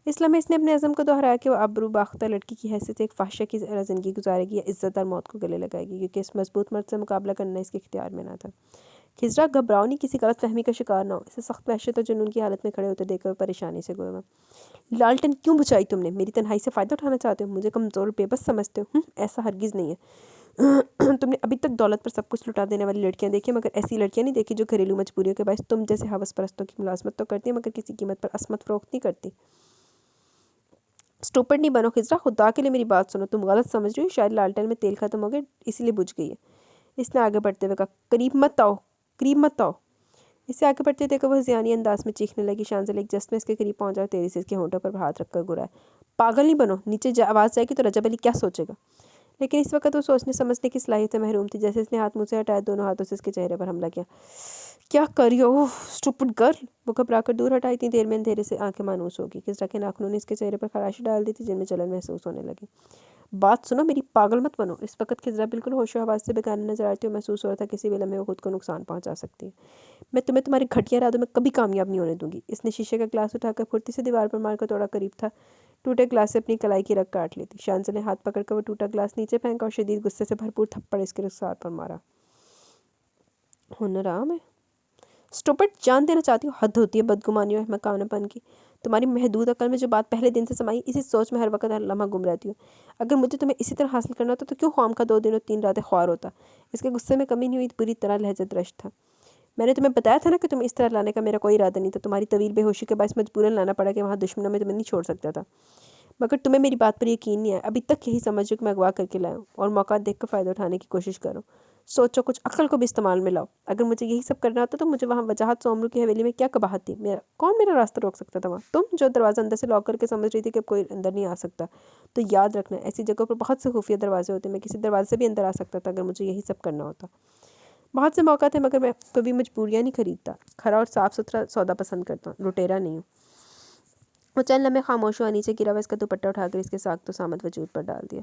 इस लम्हे इसने अपने अज़म को दोहराया कि वो आबरू बाख्ता लड़की की हैसियत से एक फाहिशा की ज़िंदगी गुजारेगी या इज़्ज़तदार मौत को गले लगाएगी, क्योंकि इस मजबूत मर्द से मुकाबला करना इसके इख्तियार में ना था। खिजरा, घबराओ नहीं, किसी गलत फहमी का शिकार ना हो। इसे सख्त वहशत और जुनून की हालत में खड़े होते देखकर परेशानी से गोया। लालटेन क्यों बुझाई तुमने? मेरी तन्हाई से फ़ायदा उठाना चाहते हो? मुझे कमज़ोर और बेबस समझते हो? ऐसा हरगिज़ नहीं है। तुमने अभी तक दौलत पर सब कुछ लुटा देने वाली लड़कियां देखी, मगर ऐसी लड़कियां नहीं देखी जो घरेलू मजबूरियों के बायस तुम जैसे हवस परस्तों की मुलाजमत तो करती है, मगर किसी कीमत पर असमत फरोख्त नहीं करती। स्टूपिड नहीं बनो खिजरा, खुदा के लिए मेरी बात सुनो। तुम गलत समझ रही हो, शायद लालटेन में तेल खत्म हो गया इसीलिए बुझ गई है। इसने आगे बढ़ते हुए कहा, करीब मत आओ, करीब मत आओ। इससे आगे बढ़ते देखो वह ज़ियानी अंदाज में चीखने लगी। शांजल एक जस्ट में इसके करीब पहुंचा और तेजी से इसके होंठों पर हाथ रखकर गुराया, पागल नहीं बनो, नीचे आवाज़ जाएगी तो रजब अली क्या सोचेगा? लेकिन इस वक्त वो सोचने समझने की सलाहियत से महरूम थी। जैसे इसने हाथ मुँह से हटाया, दोनों हाथों से इसके चेहरे पर हमला किया। क्या कर रही हो स्टूपिड गर्ल? वो घबराकर दूर हटा। इतनी देर में अंधेरे से आंखें मानूस होगी। किस के नाखूनों ने इसके चेहरे पर खराशी डाल दी थी, जिनमें जलन महसूस होने लगी। बात सुनो मेरी, पागल मत बनो। इस वक्त खिजरा बिल्कुल होशो हवास से बेगाना नजर आती और महसूस हो रहा था किसी भी लम्हे वो खुद को नुकसान पहुंचा सकती है। मैं तुम्हें तुम्हारे घटिया इरादों में कभी कामयाब नहीं होने दूंगी। इसने शीशे का ग्लास उठाकर फुर्ती से दीवार पर मारकर थोड़ा करीब था, टूटे ग्लास से अपनी कलाई की रग काट ली थी। शांजल ने हाथ पकड़कर वो टूटा ग्लास नीचे फेंका और शदीद गुस्से से भरपूर थप्पड़ इसके रुखसार पर मारा। हुनर आम है। स्टूपिड, जान देना चाहती हूँ? हद होती है बदगुमानी और महकानापन की। तुम्हारी महदूद अकल में जो बात पहले दिन से समाई, इसी सोच में हर वक्त हर लम्हा गुम रहती हूँ। अगर मुझे तुम्हें इसी तरह हासिल करना होता तो क्यों ख्वाम का 2 दिन और 3 रातें ख्वार होता? इसके गुस्से में कमी नहीं हुई, बुरी तरह लहजा दरश्त था। मैंने तुम्हें बताया था ना कि तुम्हें इस तरह लाने का मेरा कोई इरादा नहीं था। तुम्हारी तवील बेहोशी के बायस मजबूरन लाना पड़ा कि वहाँ दुश्मनों में तुम्हें नहीं छोड़ सकता था, मगर तुम्हें मेरी बात पर यकीन नहीं है। अभी तक यही समझो कि मैं अगवा करके लाया हूँ और मौका देखकर फ़ायदा उठाने की कोशिश करो। सोचो, कुछ अक्ल को भी इस्तेमाल में लाओ। अगर मुझे यही सब करना होता तो मुझे वहाँ वजाहत सोमरू की हवेली में क्या कबाहत थी? मेरा रास्ता रोक सकता था वहाँ? तुम जो दरवाज़ा अंदर से लॉक करके समझ रही थी कि अब कोई अंदर नहीं आ सकता। तो याद रखना, ऐसी जगहों पर बहुत से खुफिया दरवाजे होते हैं। मैं किसी दरवाजे से भी अंदर आ सकता था अगर मुझे यही सब करना होता। बहुत से मौका थे, मगर मैं कभी मजबूरियाँ नहीं खरीदता। खरा और साफ़ सुथरा सौदा पसंद करता हूँ, लुटेरा नहीं हूँ। वो चंद लम्हे खामोश हुआ, नीचे गिरा हुआ इसका दुपट्टा उठाकर इसके साख तो सामत वजूद पर डाल दिया।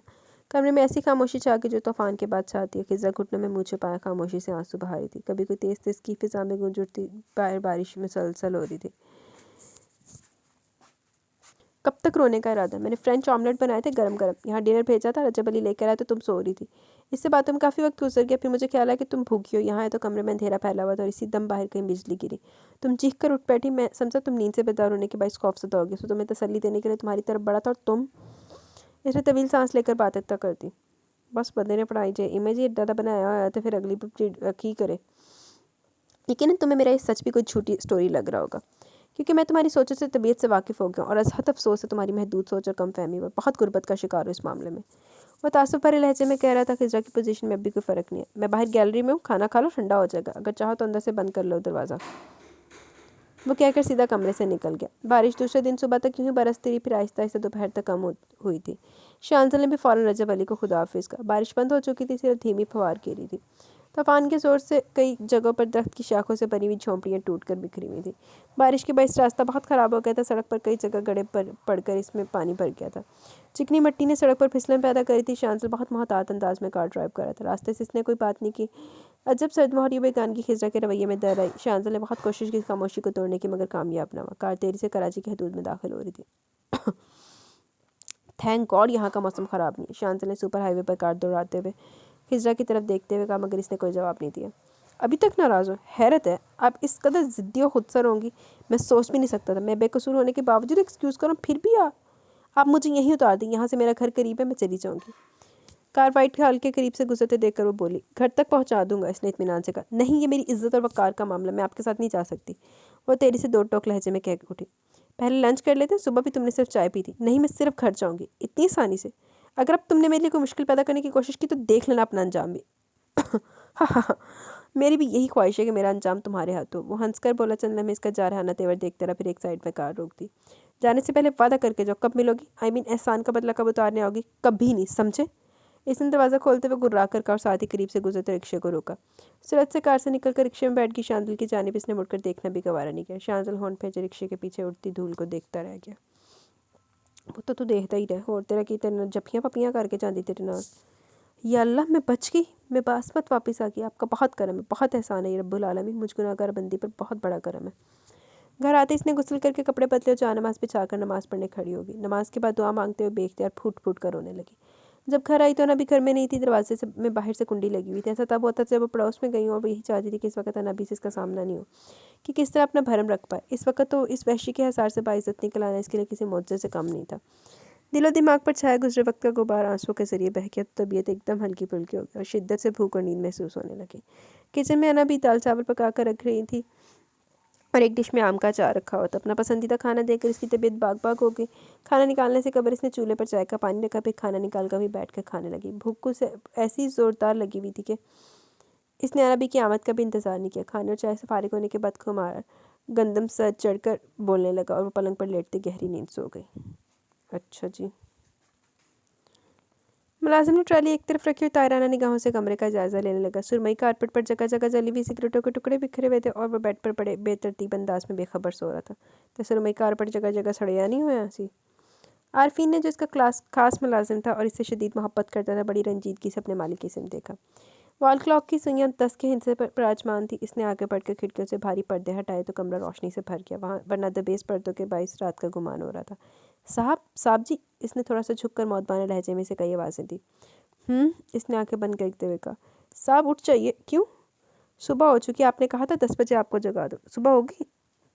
कमरे में ऐसी खामोशी छा गई जो तूफान के बाद छाती है। खिज़ा घुटनों में मुँह छुपाया खामोशी से आंसू बहा रही थी। कभी कोई तेज़ तेज़ की फिजा में गूंज उठती, बाहर बारिश मुसलसल हो रही थी। कब तक रोने का इरादा? मैंने फ्रेंच ऑमलेट बनाए थे गरम गरम, यहाँ डिनर भेजा था, रजब अली लेकर आया तो तुम सो रही थी। इससे बातों में काफ़ी वक्त गुजर गया, फिर मुझे ख्याल आया कि तुम भूखी हो। यहाँ है तो कमरे में अंधेरा फैला हुआ था और इसी दम बाहर कहीं बिजली गिरी। तुम चीख कर उठ बैठी। मैं समझा तुम नींद से बेदार होने के बाद खौफज़दा हो गई, सो तुम्हें तसल्ली देने के लिए तुम्हारी तरफ बढ़ा था और तुम। इसने तवील सांस लेकर बात तक करती। बस बंदे ने पढ़ाई जाए इमेज ही दादा बनाया हुआ है तो फिर अगली की करे। लेकिन तुम्हें मेरा ये सच भी कोई झूठी स्टोरी लग रहा होगा, क्योंकि मैं तुम्हारी सोचों से तबीयत से वाकिफ़ हो गया और असहत अफसोस है तुम्हारी महदूद सोच और कम फहमी में बहुत गुर्बत का शिकार हो इस मामले में। वो तासुब भरे लहजे में कह रहा था, खिजरा की पोजीशन में अब भी कोई फ़र्क नहीं है। मैं बाहर गैलरी में हूँ, खाना खा लो, ठंडा हो जाएगा। अगर चाहो तो अंदर से बंद कर लो दरवाज़ा। वो कहकर सीधा कमरे से निकल गया। बारिश दूसरे दिन सुबह तक यूं ही बरसती रही, फिर आहिस्ता आहिस्ता दोपहर तक कम हुई थी। शांजल ने भी फ़ौरन रजब अली को खुदाफिज कहा। बारिश बंद हो चुकी थी, सिर्फ धीमी फवार गिरी थी। तूफान के जोर से कई जगहों पर दरख्त की शाखों से बनी हुई झोंपड़ियाँ टूटकर बिखरी हुई थी। बारिश के बायस रास्ता बहुत ख़राब हो गया था। सड़क पर कई जगह गड्ढे पड़कर इसमें पानी भर गया था। चिकनी मिट्टी ने सड़क पर फिसलन पैदा करी थी। शांजल बहुत मोहतात अंदाज में कार ड्राइव कर रहा था। रास्ते से इसने कोई बात नहीं की। अजब सर्दमोहरी बेगानगी खिजरा के रवैये में दर आई। शांजल ने बहुत कोशिश की खामोशी को तोड़ने की, मगर कामयाब ना हुआ। कार तेजी से कराची की हदूद में दाखिल हो रही थी। थैंक गॉड यहाँ का मौसम ख़राब नहीं है, शांजल ने सुपर हाईवे पर कार दौड़ाते हुए खिजरा की तरफ देखते हुए कहा, मगर इसने कोई जवाब नहीं दिया। अभी तक नाराज़ हो? हैरत है, आप इस कदर ज़िद्दी और खुदसर होंगी, मैं सोच भी नहीं सकता था। मैं बेकसूर होने के बावजूद एक्सक्यूज़ करूँ, फिर भी आप मुझे यहीं उतार दें। यहाँ से मेरा घर करीब है, मैं चली जाऊँगी। कार वाइट हॉल के करीब से गुजरते देखकर वो बोली, घर तक पहुँचा दूंगा। इसने इत्मीनान से कहा। नहीं, ये मेरी इज्जत और वक़ार का मामला, मैं आपके साथ नहीं जा सकती। वो तेरी से 2 टोक लहजे में कह उठी। पहले लंच कर लेते, सुबह भी तुमने सिर्फ चाय पी थी। नहीं, मैं सिर्फ घर जाऊँगी, इतनी आसानी से। अगर अब तुमने मेरे लिए कोई मुश्किल पैदा करने की कोशिश की तो देख लेना अपना अंजाम भी। हाँ, मेरी भी यही ख्वाहिश है कि मेरा अंजाम तुम्हारे हाथ हो। वो हंसकर बोला। चंद लम्हे इसका जारहाना तेवर देखते रहा, फिर एक साइड में कार रोक दी। जाने से पहले वादा करके जाओ, कब मिलोगी? आई मीन एहसान का बदला कब उतारने आओगी? कभी नहीं, समझे? اس نے دروازہ کھولتے ہوئے گرا کر کہا اور ساتھ ہی قریب سے گزرتے رکشے کو روکا۔ سرعت سے کار سے نکل کر رکشے میں بیٹھ گئی شاندل کی جانب اس نے مڑ کر دیکھنا بھی گوارا نہیں کیا۔ شاندل ہارن پھینچے رکشے کے پیچھے اڑتی دھول کو دیکھتا رہ گیا۔ وہ تو دیکھتا ہی رہے اور تیرا کی تیرے جپیاں پپیاں کر کے جاندی تیرے نال۔ یا اللہ میں بچ گئی، میں باسمت واپس آ گئی، آپ کا بہت کرم ہے، بہت احسان ہے یہ رب العالمین، مجھ گناہگار بندی پر بہت بڑا کرم ہے۔ گھر آتے اس نے غسل کر کے کپڑے بدلے اور جا نماز بچھا کر نماز پڑھنے کھڑی ہو گئی۔ نماز کے بعد دعا مانگتے ہوئے بے اختیار پھوٹ پھوٹ کر رونے لگی۔ جب گھر آئی تو انابی گھر میں نہیں تھی، دروازے میں باہر سے کنڈی لگی ہوئی تھی۔ ایسا تب ہوتا جب وہ پڑوس میں گئی ہوں اور وہ یہی چاہتی تھی کہ اس وقت انابی سے اس کا سامنا نہیں ہو، کہ کس طرح اپنا بھرم رکھ پائے۔ اس وقت تو اس وحشی کے حصار سے باعزت نکل آنا اس کے لیے کسی معجزے سے کم نہیں تھا۔ دل و دماغ پر چھایا گزرے وقت کا غبار آنسوؤں کے ذریعے بہہ گیا تو طبیعت ایک دم ہلکی پھلکی ہو گئی اور شدت سے بھوک اور نیند محسوس ہونے لگی۔ کچن میں انابی دال چاول پکا کر رکھ رہی تھی اور ایک ڈش میں آم کا اچار رکھا ہوا تھا۔ اپنا پسندیدہ کھانا دیکھ کر اس کی طبیعت باغ باغ ہو گئی۔ کھانا نکالنے سے قبل اس نے چولہے پر چائے کا پانی رکھا، پھر کھانا نکال کر بھی بیٹھ کر کھانے لگی۔ بھوک کو ایسی زوردار لگی ہوئی تھی کہ اس نے انابی کی آمد کا بھی انتظار نہیں کیا۔ کھانے اور چائے سے فارغ ہونے کے بعد خمار گندم سر چڑھ کر بولنے لگا اور وہ پلنگ پر لیٹتے گہری نیند سو گئی۔ اچھا جی۔ ملازم نے ٹرالی ایک طرف رکھی اور طائرانہ نگاہوں سے کمرے کا جائزہ لینے لگا۔ سرمئی کارپٹ پر جگہ جگہ جلی ہوئی سگریٹوں کے ٹکڑے بکھرے ہوئے تھے اور وہ بیڈ پر پڑے بے ترتیب انداز میں بے خبر سو رہا تھا۔ تو سرمئی کارپٹ جگہ جگہ سڑیا نہیں ہوا سی؟ عارفین نے جو اس کا خاص ملازم تھا اور اس سے شدید محبت کرتا تھا، بڑی رنجیدگی سے اپنے مالک کی سمت دیکھا۔ وال کلاک کی سوئیاں 10 کے ہندسے پر پراجمان تھی۔ اس نے آگے بڑھ کر کھڑکیوں سے بھاری پردے ہٹائے تو کمرہ روشنی سے بھر گیا، ورنہ دبیز پردوں کے باعث رات کا گمان ہو رہا تھا۔ صاحب جی، اس نے تھوڑا سا جھک کر موتبانہ لہجے میں سے کئی آوازیں دی۔ اس نے آنکھیں بند کرتے ہوئے کہا۔ صاحب اٹھ جائیے۔ کیوں؟ صبح ہو چکی، آپ نے کہا تھا 10 بجے آپ کو جگا دو۔ صبح ہوگی؟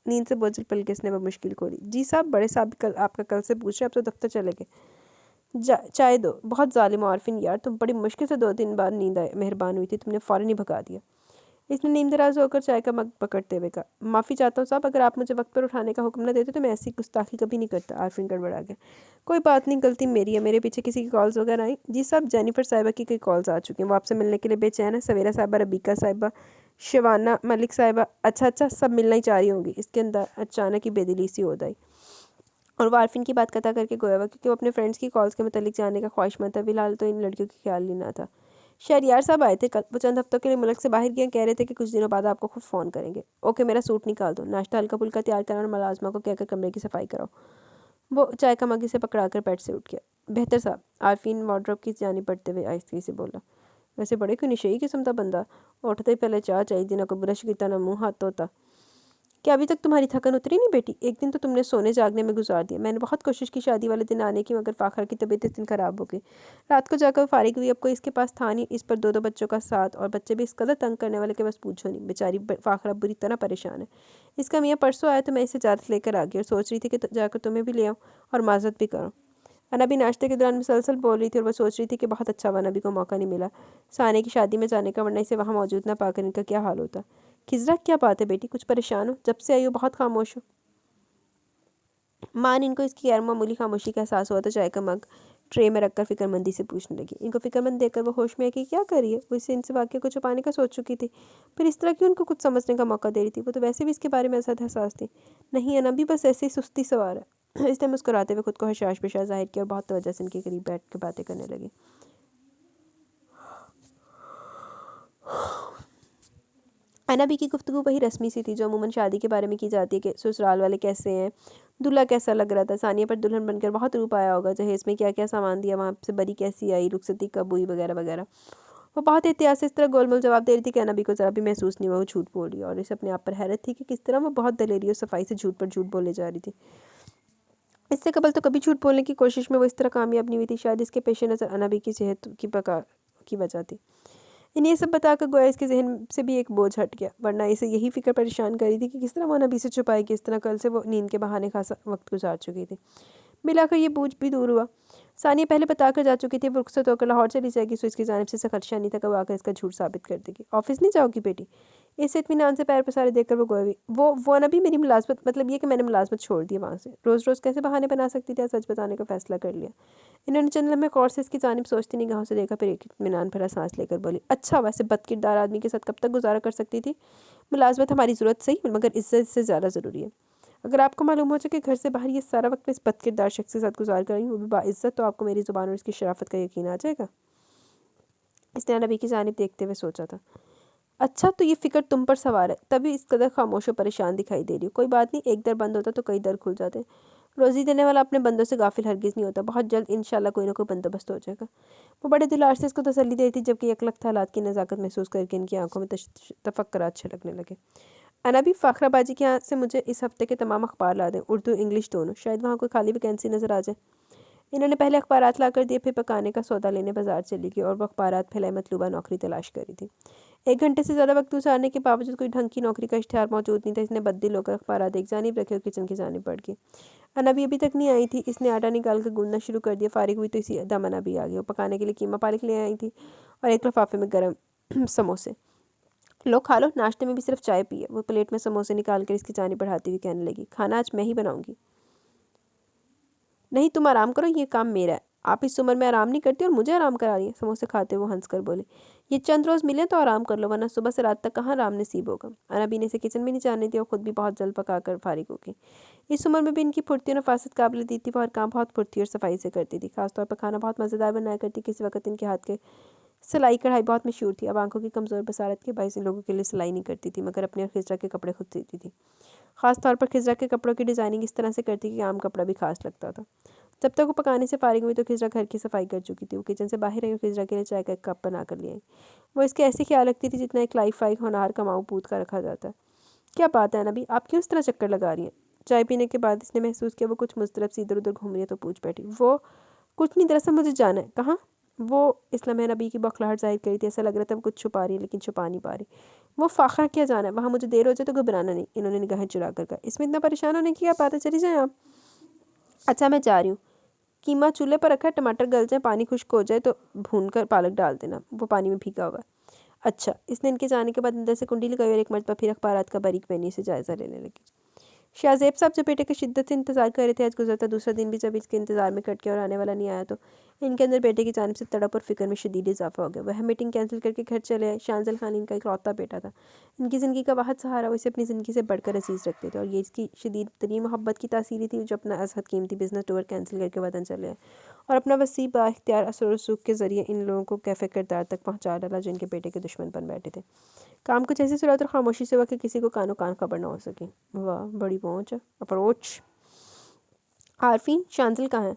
نیند سے بوجھل پل کے اس نے بمشکل کھولی۔ جی صاحب، بڑے صاحب آپ کا کل سے پوچھ رہے، اب تو دفتر چلے گئے۔ چائے دو۔ بہت ظالم عارفین یار، تم بڑی مشکل سے 2 دن بعد نیند مہربان ہوئی تھی، تم نے فوراً ہی بھگا دیا۔ اس نے نیم دراز ہو کر چائے کا مگ پکڑتے ہوئے کہا۔ معافی چاہتا ہوں صاحب، اگر آپ مجھے وقت پر اٹھانے کا حکم نہ دیتے تو میں ایسی گستاخی کبھی نہیں کرتا۔ عارفین گڑبڑا گیا۔ کوئی بات نہیں، غلطی میری ہے، میرے پیچھے کسی کی کالز وغیرہ آئیں؟ جی صاحب، جینیفر صاحبہ کی کئی کالز آ چکی ہیں، وہ آپ سے ملنے کے لیے بے چین ہے۔ سویرا صاحبہ، ربیکہ صاحبہ، شیوانہ ملک صاحبہ، اچھا سب ملنا ہی چاہ رہی ہوں گی۔ اس کے اندر اچانک ہی بے دلی سی ہو گئی اور وہ عارفین کی بات قطع کر کے گویا کیونکہ وہ اپنے فرینڈز کی کالز کے متعلق جاننے کا خواہشمند تھا۔ فی الحال تو ان لڑکیوں کی خیال ہی نہ تھا۔ شہریار صاحب آئے تھے کل، وہ چند ہفتوں کے لیے ملک سے باہر گئے، کہہ رہے تھے کہ کچھ دنوں بعد آپ کو خود فون کریں گے۔ اوکے، میرا سوٹ نکال دو، ناشتہ ہلکا پھلکا تیار کرنا اور ملازمہ کو کہہ کر کمرے کی صفائی کراؤ۔ وہ چائے کا مگ اسے پکڑا کر بیڈ سے اٹھ گیا۔ بہتر صاحب، عارفین وارڈروب کی جانب بڑھتے ہوئے آہستگی سے بولا۔ ویسے بڑے کوئی نشئی قسم تھا بندہ، اٹھتے ہی پہلے چائے چاہیے، نہ کوئی برش کیتا نہ منہ ہاتھ دھوتا۔ کیا ابھی تک تمہاری تھکن اتری نہیں بیٹی؟ ایک دن تو تم نے سونے جاگنے میں گزار دیا۔ میں نے بہت کوشش کی شادی والے دن آنے کی، مگر فاخرہ کی طبیعت اس دن خراب ہو گئی۔ رات کو جا کر فارغ ہوئی، اب کوئی اس کے پاس تھا نہیں، اس پر 2 بچوں کا ساتھ، اور بچے بھی اس قدر تنگ کرنے والے کہ بس پوچھو نہیں۔ بیچاری فاخرہ بری طرح پریشان ہے۔ اس کا میاں پرسوں آیا تو میں اسے اجازت لے کر آ گئی اور سوچ رہی تھی کہ جا کر تمہیں بھی لے آؤں اور معذرت بھی کروں۔ انابی ناشتے کے دوران مسلسل بول رہی تھی اور وہ سوچ رہی تھی کہ بہت اچھا انابی کو موقع نہیں ملا ثانیہ کی شادی میں جانے کا، ورنہ اسے وہاں موجود نہ پا کر ان کا کیا حال ہوتا۔ خضرا، کیا بات ہے بیٹی؟ کچھ پریشان ہو؟ جب سے آئی ہو بہت خاموش ہو۔ ماں نے ان کو اس کی غیر معمولی خاموشی کا احساس ہوا تو چائے کا مگ ٹرے میں رکھ کر فکر مندی سے پوچھنے لگی۔ ان کو فکر مند دیکھ کر وہ ہوش میں ہے کہ کیا کر رہی ہے۔ وہ اسے ان سے واقعہ کو چھپانے کا سوچ چکی تھی، پھر اس طرح کیوں ان کو کچھ سمجھنے کا موقع دے رہی تھی؟ وہ تو ویسے بھی اس کے بارے میں زیادہ حساس تھی۔ نہیں انابی، بس ایسے ہی سستی سوار ہے۔ اس نے مسکراتے ہوئے خود کو حشاش بشاش ظاہر کیا اور بہت توجہ سے ان کے قریب بیٹھ کے باتیں کرنے لگی۔ انابی کی گفتگو وہی رسمی سی تھی جو عموماً شادی کے بارے میں کی جاتی ہے کہ سسرال والے کیسے ہیں، دلہا کیسا لگ رہا تھا، ثانیہ پر دلہن بن کر بہت روپ آیا ہوگا، جہیز میں کیا کیا سامان دیا، وہاں سے بری کیسی آئی، رخصتی کب ہوئی، وغیرہ وغیرہ۔ وہ بہت احتیاط سے اس طرح گول مول جواب دے رہی تھی کہ انابی کو ذرا بھی محسوس نہیں ہوا وہ جھوٹ بول رہی ہے، اور اسے اپنے آپ پر حیرت تھی کہ کس طرح وہ بہت دلیری اور صفائی سے جھوٹ پر جھوٹ بولے جا رہی تھی۔ اس سے قبل تو کبھی جھوٹ بولنے کی کوشش میں وہ اس طرح کامیاب نہیں ہوئی تھی، شاید اس کے پیش نظر انابی کی صحت کی بقا کی وجہ تھی۔ انہیں یہ سب بتا کر گویا اس کے ذہن سے بھی ایک بوجھ ہٹ گیا، ورنہ اسے یہی فکر پریشان کر رہی تھی کہ کس طرح وہ انابی سے چھپائے کہ اس طرح کل سے وہ نیند کے بہانے خاصا وقت گزار چکی تھی۔ ملا کر یہ بوجھ بھی دور ہوا۔ ثانیہ پہلے بتا کر جا چکی تھی وہ رخصت ہو کر لاہور چلی جائے گی، سو اس کی جانب سے خدشہ نہیں تھا کہ وہ آ کر اس کا جھوٹ ثابت کر دے گی۔ آفس نہیں جاؤ گی بیٹی؟ اس سے اطمینان سے پیر پسارے دیکھ کر وہ گویا وہ انابی میری ملازمت، مطلب یہ کہ میں نے ملازمت چھوڑ دی وہاں سے۔ روز روز کیسے بہانے بنا سکتی تھی؟ سچ بتانے کا فیصلہ کر لیا۔ انہوں نے چند لمحے غور سے اس کی جانب سوچتی نگاہوں سے دیکھا، پھر ایک اطمینان بھرا سانس لے کر بولی، اچھا ویسے بد کردار آدمی کے ساتھ کب تک گزارا کر سکتی تھی؟ ملازمت ہماری ضرورت صحیح، مگر عزت سے زیادہ ضروری ہے۔ اگر آپ کو معلوم ہو جائے کہ گھر سے باہر یہ سارا وقت میں اس بد کردار شخص کے ساتھ گزار کر رہی ہوں، وہ بھی باعزت، تو آپ کو میری زبان اور اس کی شرافت کا یقین آ جائے گا۔ इसने नबी की जानिब देखते हुए सोचा था। अच्छा, तो ये फ़िक्र तुम पर सवार है, तभी इस कदर खामोश और परेशान दिखाई दे रही हो। कोई बात नहीं, एक दर बंद होता तो कई दर खुल जाते। रोज़ी देने वाला अपने बंदों से गाफिल हरगिज़ नहीं होता। बहुत जल्द इंशाल्लाह कोई ना कोई बंदोबस्त हो जाएगा। वो बड़े दिलार से इसको तसल्ली दे रही थी, जबकि यकलख्त हालात की नज़ाकत महसूस करके इनकी आंखों में तफक्कुरात छलकने लगे। अनबी फ़ाखराबाजी के यहाँ से मुझे इस हफ्ते के तमाम अखबार ला दें, उर्दू इंग्लिश दोनों। शायद वहाँ कोई खाली वैकेंसी नज़र आ जाए। इन्होंने पहले अखबारात ला कर दिए, फिर पकाने का सौदा लेने बाजार चली गई और वो अखबारात फैलाए मतलूबा नौकरी तलाश करी थी। 1 घंटे से ज़्यादा वक्त गुजारने के बावजूद कोई ढंग की नौकरी का इश्तिहार मौजूद नहीं था। इसने बददिल होकर अखबारात एक जानिब रखे और किचन की जानिब बढ़ गई। अनबी अभी तक नहीं आई थी। इसने आटा निकाल कर गूंदना शुरू कर दिया। फारिग हुई तो इसी दम अनबी आ गई। वो पकाने के लिए कीमा पालक ले आई थी और एक लिफाफे में गर्म समोसे। लो खा लो, नाश्ते में भी सिर्फ चाय पी है। वो प्लेट में समोसे निकाल कर इसकी जानिब बढ़ाती हुई कहने लगी, खाना आज मैं ही बनाऊंगी। नहीं, तुम आराम करो, ये काम मेरा है। आप इस उम्र में आराम नहीं करती और मुझे आराम करा रही है। समोसे खाते वो हंस कर बोले, ये चंद रोज़ मिले तो आराम कर लो, वरना सुबह से रात तक कहाँ आराम नसीब होगा। अनबी ने इसे किचन में नहीं जाने दिया और खुद भी बहुत जल्द पका कर फारिग हो गई। इस उम्र में भी इनकी फुर्ती और नफासत काबिल दी थी। वो हर काम बहुत फुर्ती और सफाई से करती थी। खासतौर पर खाना बहुत मज़ेदार बनाया करती। किसी वक्त इनके हाथ के सिलाई कढ़ाई बहुत मशहूर थी। अब आंखों की कमज़ोर बसारत के बायस इन लोगों के लिए सिलाई नहीं करती थी, मगर अपने और खिजरा के कपड़े खुद सीती थी। खास तौर पर खिजरा के कपड़ों की डिज़ाइनिंग इस तरह से करती कि आम कपड़ा भी खास लगता था। जब तक वो पकाने से फारिग हुई तो खिजरा घर की सफाई कर चुकी थी। वो किचन से बाहर आई और खिजरा के लिए चाय का एक कप बना कर ले आई। वो इसके ऐसे ख्याल रखती थी जितना एक लाइफ फाइक होनहार कमाऊ पूत का रखा जाता है। क्या बात है नबी, आप क्यों इस तरह चक्कर लगा रही हैं? चाय पीने के बाद इसने महसूस किया वो कुछ मुस्तरब से इधर उधर घूम रही है तो पूछ बैठी, वो कुछ नहीं, दरअसल मुझे जाना है। कहाँ? वो इस्लाम नबी की बौखलाहट जाहिर करी थी। ऐसा लग रहा था वो कुछ छुपा रही है लेकिन छुपा नहीं पा रही। वो फाखरा क्या जाना है, वहाँ मुझे देर हो जाए तो घबराना नहीं। इन्होंने निगाहें चुरा कर कहा, इसमें इतना परेशान होने की क्या बात है, चली जाएँ आप। अच्छा, मैं जा रही हूँ। कीमा चूल्हे पर रखा है, टमाटर गल जाए, पानी खुश्क हो जाए तो भून कर पालक डाल देना, वो पानी में भीगा हुआ है। अच्छा, इसने इनके जाने के बाद अंदर से कुंडी लगाई और एक मरतबा फिर अखबारात का बारीक पैनी से जायज़ा लेने लगी। शाहज़ेब साहब जो बेटे के शिद्दत से इंतज़ार कर रहे थे, आज गुजरता दूसरा दिन भी जब इसके इंतज़ार में कट गया और आने वाला नहीं आया तो इनके अंदर बेटे की जानिब से तड़प और फिक्र में शदीद इजाफा हो गया। वह मीटिंग कैंसिल करके घर चले आए। शांजल खान इनका इकलौता बेटा था। इनकी ज़िंदगी का वाहद सहारा, वो इसे अपनी ज़िंदगी से बढ़कर अजीज़ रखते थे और ये इसकी शदीद तरीन मोहब्बत की तासीर थी जो अपना असहद कीमती बिजनेस टूर कैंसिल करके वतन चले आए और अपना वसी बाख्तियार असर और सुख के ज़रिए इन लोगों को कैफ़े किरदार तक पहुँचा डाला जो इनके बेटे के दुश्मन बन बैठे थे। काम कुछ ऐसी सूरत और खामोशी से हुआ कि किसी को कानो कान खबर ना हो सके। वाह, बड़ी पहुँच अप्रोच। आरफीन, शांजल कहाँ है?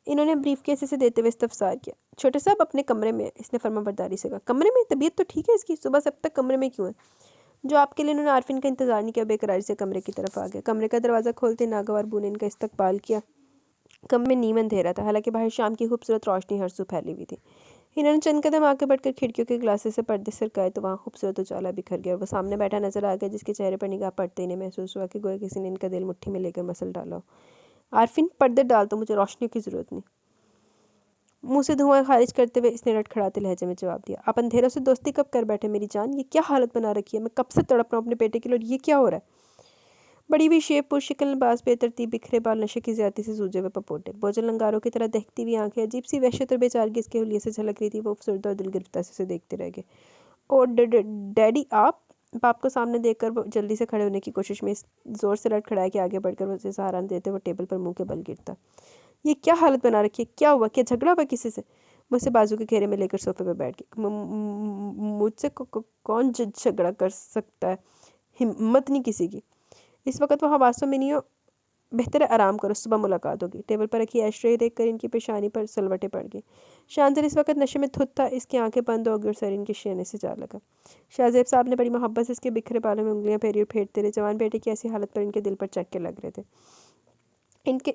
इन्होंने ब्रीफ केस इसे देते हुए इस्तफसार किया। छोटे साहब अपने कमरे में, इसने फर्माबरदारी से कहा। कमरे में? तबीयत तो ठीक है इसकी, सुबह से अब तक कमरे में क्यों है? जो आपके लिए इन्होंने आरफीन का इंतजार नहीं किया, बेकरारी से कमरे की तरफ आ गया। कमरे का दरवाज़ा खोलते नागवार बू ने इनका इस्तकबाल किया। कमरे में नीम अंधेरा था, हालांकि बाहर शाम की खूबसूरत रोशनी हर सू फैली हुई थी। इन्होंने चंद कदम आगे बढ़कर खिड़कियों के ग्लासेस से पर्दे सरकाए तो वहाँ खूबसूरत उजाला बिखर गया और वो सामने बैठा नजर आ गया, जिसके चेहरे पर निगाह पड़ते इन्हें महसूस हुआ कि गोया किसी ने इनका दिल मुट्ठी में लेकर मसल डाला हो। आरफिन, पर्दे डाल दो, मुझे रोशनी की ज़रूरत नहीं। मुंह से धुआं खारिज करते हुए इसने लड़खड़ाते लहजे में जवाब दिया, आप अंधेरों से दोस्ती कब कर बैठे मेरी जान? ये क्या हालत बना रखी है? मैं कब से तड़प रहा हूँ अपने बेटे के लिए और ये क्या हो रहा है? बड़ी हुई शेप पुरशिकल बाज बेतरतीब बिखरे बाल, नशे की ज्यादती से सूजे हुए पपोटे, बोझल लंगारों की तरह दहकती हुई आंखें, अजीब सी वहशत और बेचारगी इसके हुलिये से झलक रही थी। वो अफसरदा और दिल गिरफ्तार से देखते रह गए। ओ डैडी, आप? बाप को सामने देखकर वो जल्दी से खड़े होने की कोशिश में जोर से लड़खड़ाया कि आगे बढ़कर उसे सहारा देते वो टेबल पर मुंह के बल गिरता। ये क्या हालत बना रखी है? क्या हुआ? क्या झगड़ा हुआ किसी से? मुझसे बाजू के घेरे में लेकर सोफे पर बैठ गई। मुझसे कौन झगड़ा कर सकता है? हिम्मत नहीं किसी की। इस वक्त वो हवासों में नहीं हो, बेहतर है आराम करो, सुबह मुलाकात होगी। टेबल पर रखी एशट्रे देखकर इनकी पेशानी पर सलवटें पड़ गई। शांजल इस वक्त नशे में धुत था। इसकी आंखें बंद हो गई और सर इनके शेने से जा लगा। शाहजेब साहब ने बड़ी मोहब्बत से इसके बिखरे बालों में उंगलियां फेरी और फेरते रहे। जवान बेटे की ऐसी हालत पर इनके दिल पर चक्के लग रहे थे।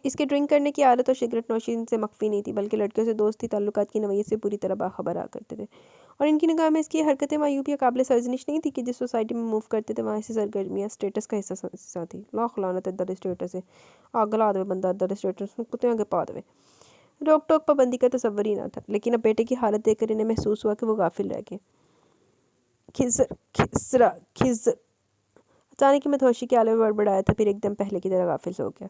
इसके ड्रिंक करने की आदत और सिगरेट नौशी इनसे मख्फी नहीं थी, बल्कि लड़कियों से दोस्ती ताल्लुकात की नवैयत से पूरी तरह बाखबर आ करते थे। और इनकी निगाह में इसकी हरकतें मायूब या काबिल सर्जनिश नहीं थी कि जिस सोसाइटी में मूव करते थे वहाँ ऐसी सरगर्मियाँ स्टेटस का हिस्सा थी। लाख लानत है दर स्टेटस है, आगला दे बंदा दर स्टेटस कुत्ते आगे पा दे। रोक टोक पाबंदी का तस्वर ही ना था, लेकिन अब बेटे की हालत देखकर इन्हें महसूस हुआ कि वो गाफिल रह गए। खिजर खिजरा खिजर, अचानक ही मधोशी के आले में बड़बड़ाया था, फिर एकदम पहले की तरह गाफिल हो गया।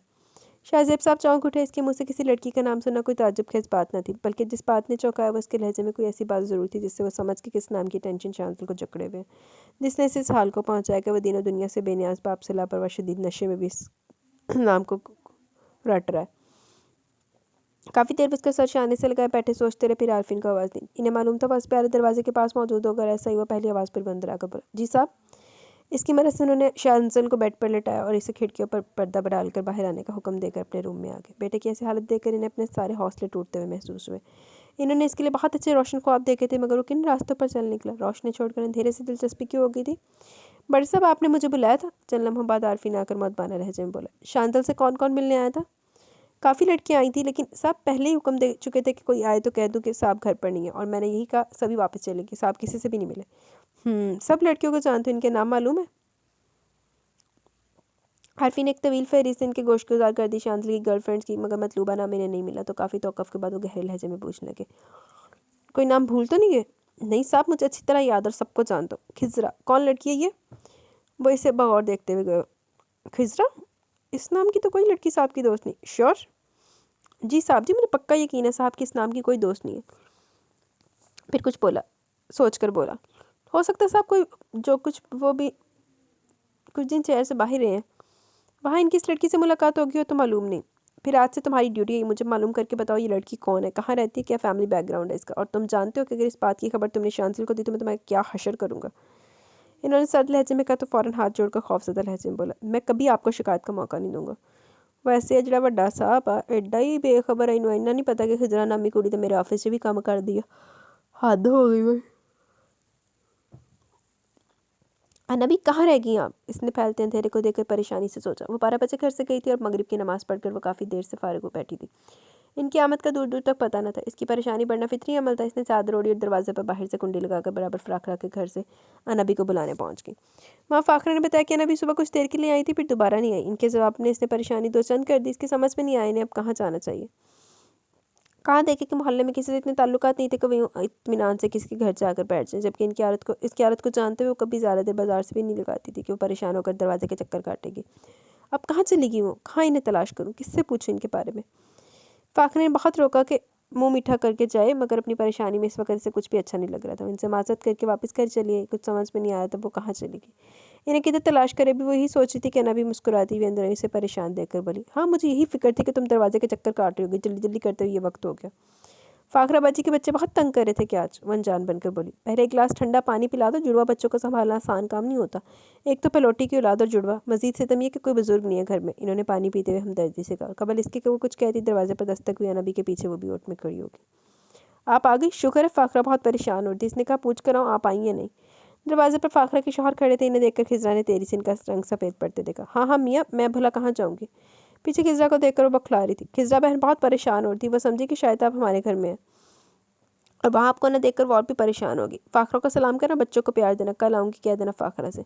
शाहजेब साहब चौंक उठे। इसके मुंह से किसी लड़की का नाम सुनना कोई ताज्जुब खेज बात न थी, बल्कि जिस बात ने चौंकाया वो उसके लहजे में कोई ऐसी बात ज़रूर थी जिससे वो समझ के किस नाम की टेंशन शांतल को जकड़े हुए, जिसने इसे इस हाल को पहुंचाया कि वह दिनों दुनिया से बेनियाज बाप से लापरवाह शदीद नशे में भी इस नाम को रट रहा है। काफ़ी देर उसका सर शाने से लगाए बैठे सोचते रहे, फिर आरफीन को आवाज़ दी। इन्हें मालूम था बस प्यारे दरवाजे के पास मौजूद होकर। ऐसा ही हुआ, पहली आवाज़ पर बंद आकर बोला, जी साहब। इसकी मदद से उन्होंने शाहनजल को बेड पर लेटाया और इसे खिड़कियों पर पर्दा डालकर बाहर आने का हुक्म देकर अपने रूम में आ गए। बेटे की ऐसी हालत देखकर इन्हें अपने सारे हौसले टूटते हुए महसूस हुए। इन्होंने इसके लिए बहुत अच्छे रोशन ख्वाब देखे थे, मगर वो किन रास्तों पर चल निकला। रोशनी छोड़कर अंधेरे से दिलचस्पी क्यों हो गई थी? बड़े साहब, आपने मुझे बुलाया था? चंद लम्हों बाद आरफीन आकर मुअद्दबाना लहजे में बोला, शांतल से कौन कौन मिलने आया था? काफ़ी लड़कियां आई थी, लेकिन साहब पहले ही हुक्म दे चुके थे कि कोई आए तो कह दूं कि साहब घर पर नहीं है, और मैंने यही कहा सभी वापस चले गए। साहब किसी से भी नहीं मिले। सब लड़कियों को जानते हो, इनके नाम मालूम है? आरफी ने एक तवील फहरिस्त इनके गोशगुजार कर दी शांतल की गर्लफ्रेंड्स की, मगर मतलूबा नाम इन्हें नहीं मिला। तो काफ़ी तौक़ुफ़ के बाद वो गहरे लहजे में पूछने लगे, कोई नाम भूल तो नहीं गए? नहीं साहब, मुझे अच्छी तरह याद और सबको जानता हूँ। खिजरा, कौन लड़की है ये? वो इसे बगौर देखते हुए गए। खिजरा? इस नाम की तो कोई लड़की साहब की दोस्त नहीं। श्योर? जी साहब जी, मुझे पक्का यकीन है साहब की इस नाम की कोई दोस्त नहीं है। फिर कुछ बोला, सोच कर बोला, हो सकता है साहब कोई जो कुछ वो भी कुछ दिन शहर से बाहर रहे हैं, वहाँ इनकी इस लड़की से मुलाकात होगी हो तो मालूम नहीं। फिर आज से तुम्हारी ड्यूटी है, मुझे मालूम करके बताओ ये लड़की कौन है, कहाँ रहती है, क्या फैमिली बैकग्राउंड है इसका, और तुम जानते हो कि अगर इस बात की खबर तुमने शांतल को दी तो मैं तुम्हें क्या हशर करूँगा। इन्होंने सर्द लहजे में कहा तो फ़ौरन हाथ जोड़कर खौफजदा लहजे में बोला, मैं कभी आपको शिकायत का मौका नहीं दूंगा। वैसे अजड़ा वड्डा साहब एड्डा ही बेखबर है, इन्होंने इन्ना नहीं पता कि खिजरा नामी कुड़ी तो मेरे ऑफिस से भी काम कर दिया। हद हो गई भाई। अनबी कहाँ रह गई आप? इसने फैलते अंधेरे को देखकर परेशानी से सोचा। वो 12 बजे घर से गई थी और मगरिब की नमाज़ पढ़कर वो काफ़ी देर से फारिग हो बैठी थी। इनकी आमद का दूर दूर तक पता न था। इसकी परेशानी बढ़ना फितरी अमल था। इसने चादर ओढ़ी और दरवाजे पर बाहर से कुंडी लगाकर बराबर फाखरा के घर से अनबी को बुलाने पहुंच गई। वहाँ फाखरा ने बताया कि अनबी सुबह कुछ देर के लिए आई थी, फिर दोबारा नहीं आई। इनके जवाब में इसने परेशानी दो चंद कर दी। इसकी समझ में नहीं आया इन्हें अब कहाँ जाना चाहिए। कहाँ देखे कि मोहल्ले में किसी से इतने ताल्लुकात नहीं थे कि वो इत्मीनान से किसी के घर जाकर बैठ जाए, जबकि इसकी आदत को जानते हुए वो कभी ज़्यादा देर बाजार से भी नहीं लगाती थी कि वो परेशान होकर दरवाजे के चक्कर काटेगी। अब कहाँ चली गई वो? कहाँ इन्हें तलाश करूँ? किससे पूछूँ इनके बारे में? फाखरे ने बहुत रोका कि मुंह मीठा करके जाए, मगर अपनी परेशानी में इस वक्त इसे कुछ भी अच्छा नहीं लग रहा था। इनसे माजरत करके वापस घर चलिए, कुछ समझ में नहीं आया तब वो कहाँ चली गई। इन्हें किधर तलाश करे भी वो यही सोच रही थी कि अनबी मुस्कुराती हुई अंदर इसे परेशान देखकर बोली, हाँ मुझे यही फिक्र थी कि तुम दरवाजे के चक्कर काट रही होगी, जल्दी जल्दी करते हुए ये वक्त हो गया। फाखरा बाजी के बच्चे बहुत तंग कर रहे थे कि आज, वो अनजान बनकर बोली, पहले एक गिलास ठंडा पानी पिला दो, जुड़वा बच्चों को संभालना आसान काम नहीं होता। एक तो पलोटी की औलाद और जुड़वा, मजीद से तम ये कि कोई बुजुर्ग नहीं है घर में। इन्होंने पानी पीते हुए हमदर्दी से कहा। कबल इसके कि वो कुछ कहती दरवाजे पर दस्तक हुई। अनबी के पीछे वो भी ओट में खड़ी होगी। आप आ गई? शुक्र है। फाखरा बहुत परेशान हो रही थी। इसने कहा, पूछ कर आओ आप आई या नहीं। दरवाजे पर फाखरा के शौहर खड़े थे। इन्हें देखकर खिजरा ने तेरी से इनका रंग सफ़ेद पड़ते देखा। हाँ हाँ मियाँ, मैं भला कहाँ जाऊँगी। पीछे खिजरा को देखकर वो बखला रही थी। खिजरा बहन बहुत परेशान हो रही थी। वह समझी कि शायद आप हमारे घर में हैं और वहाँ आपको न देखकर वो और भी परेशान होगी। फाखरा को सलाम करना, बच्चों को प्यार देना, कल आऊँगी कह देना फाखरा से।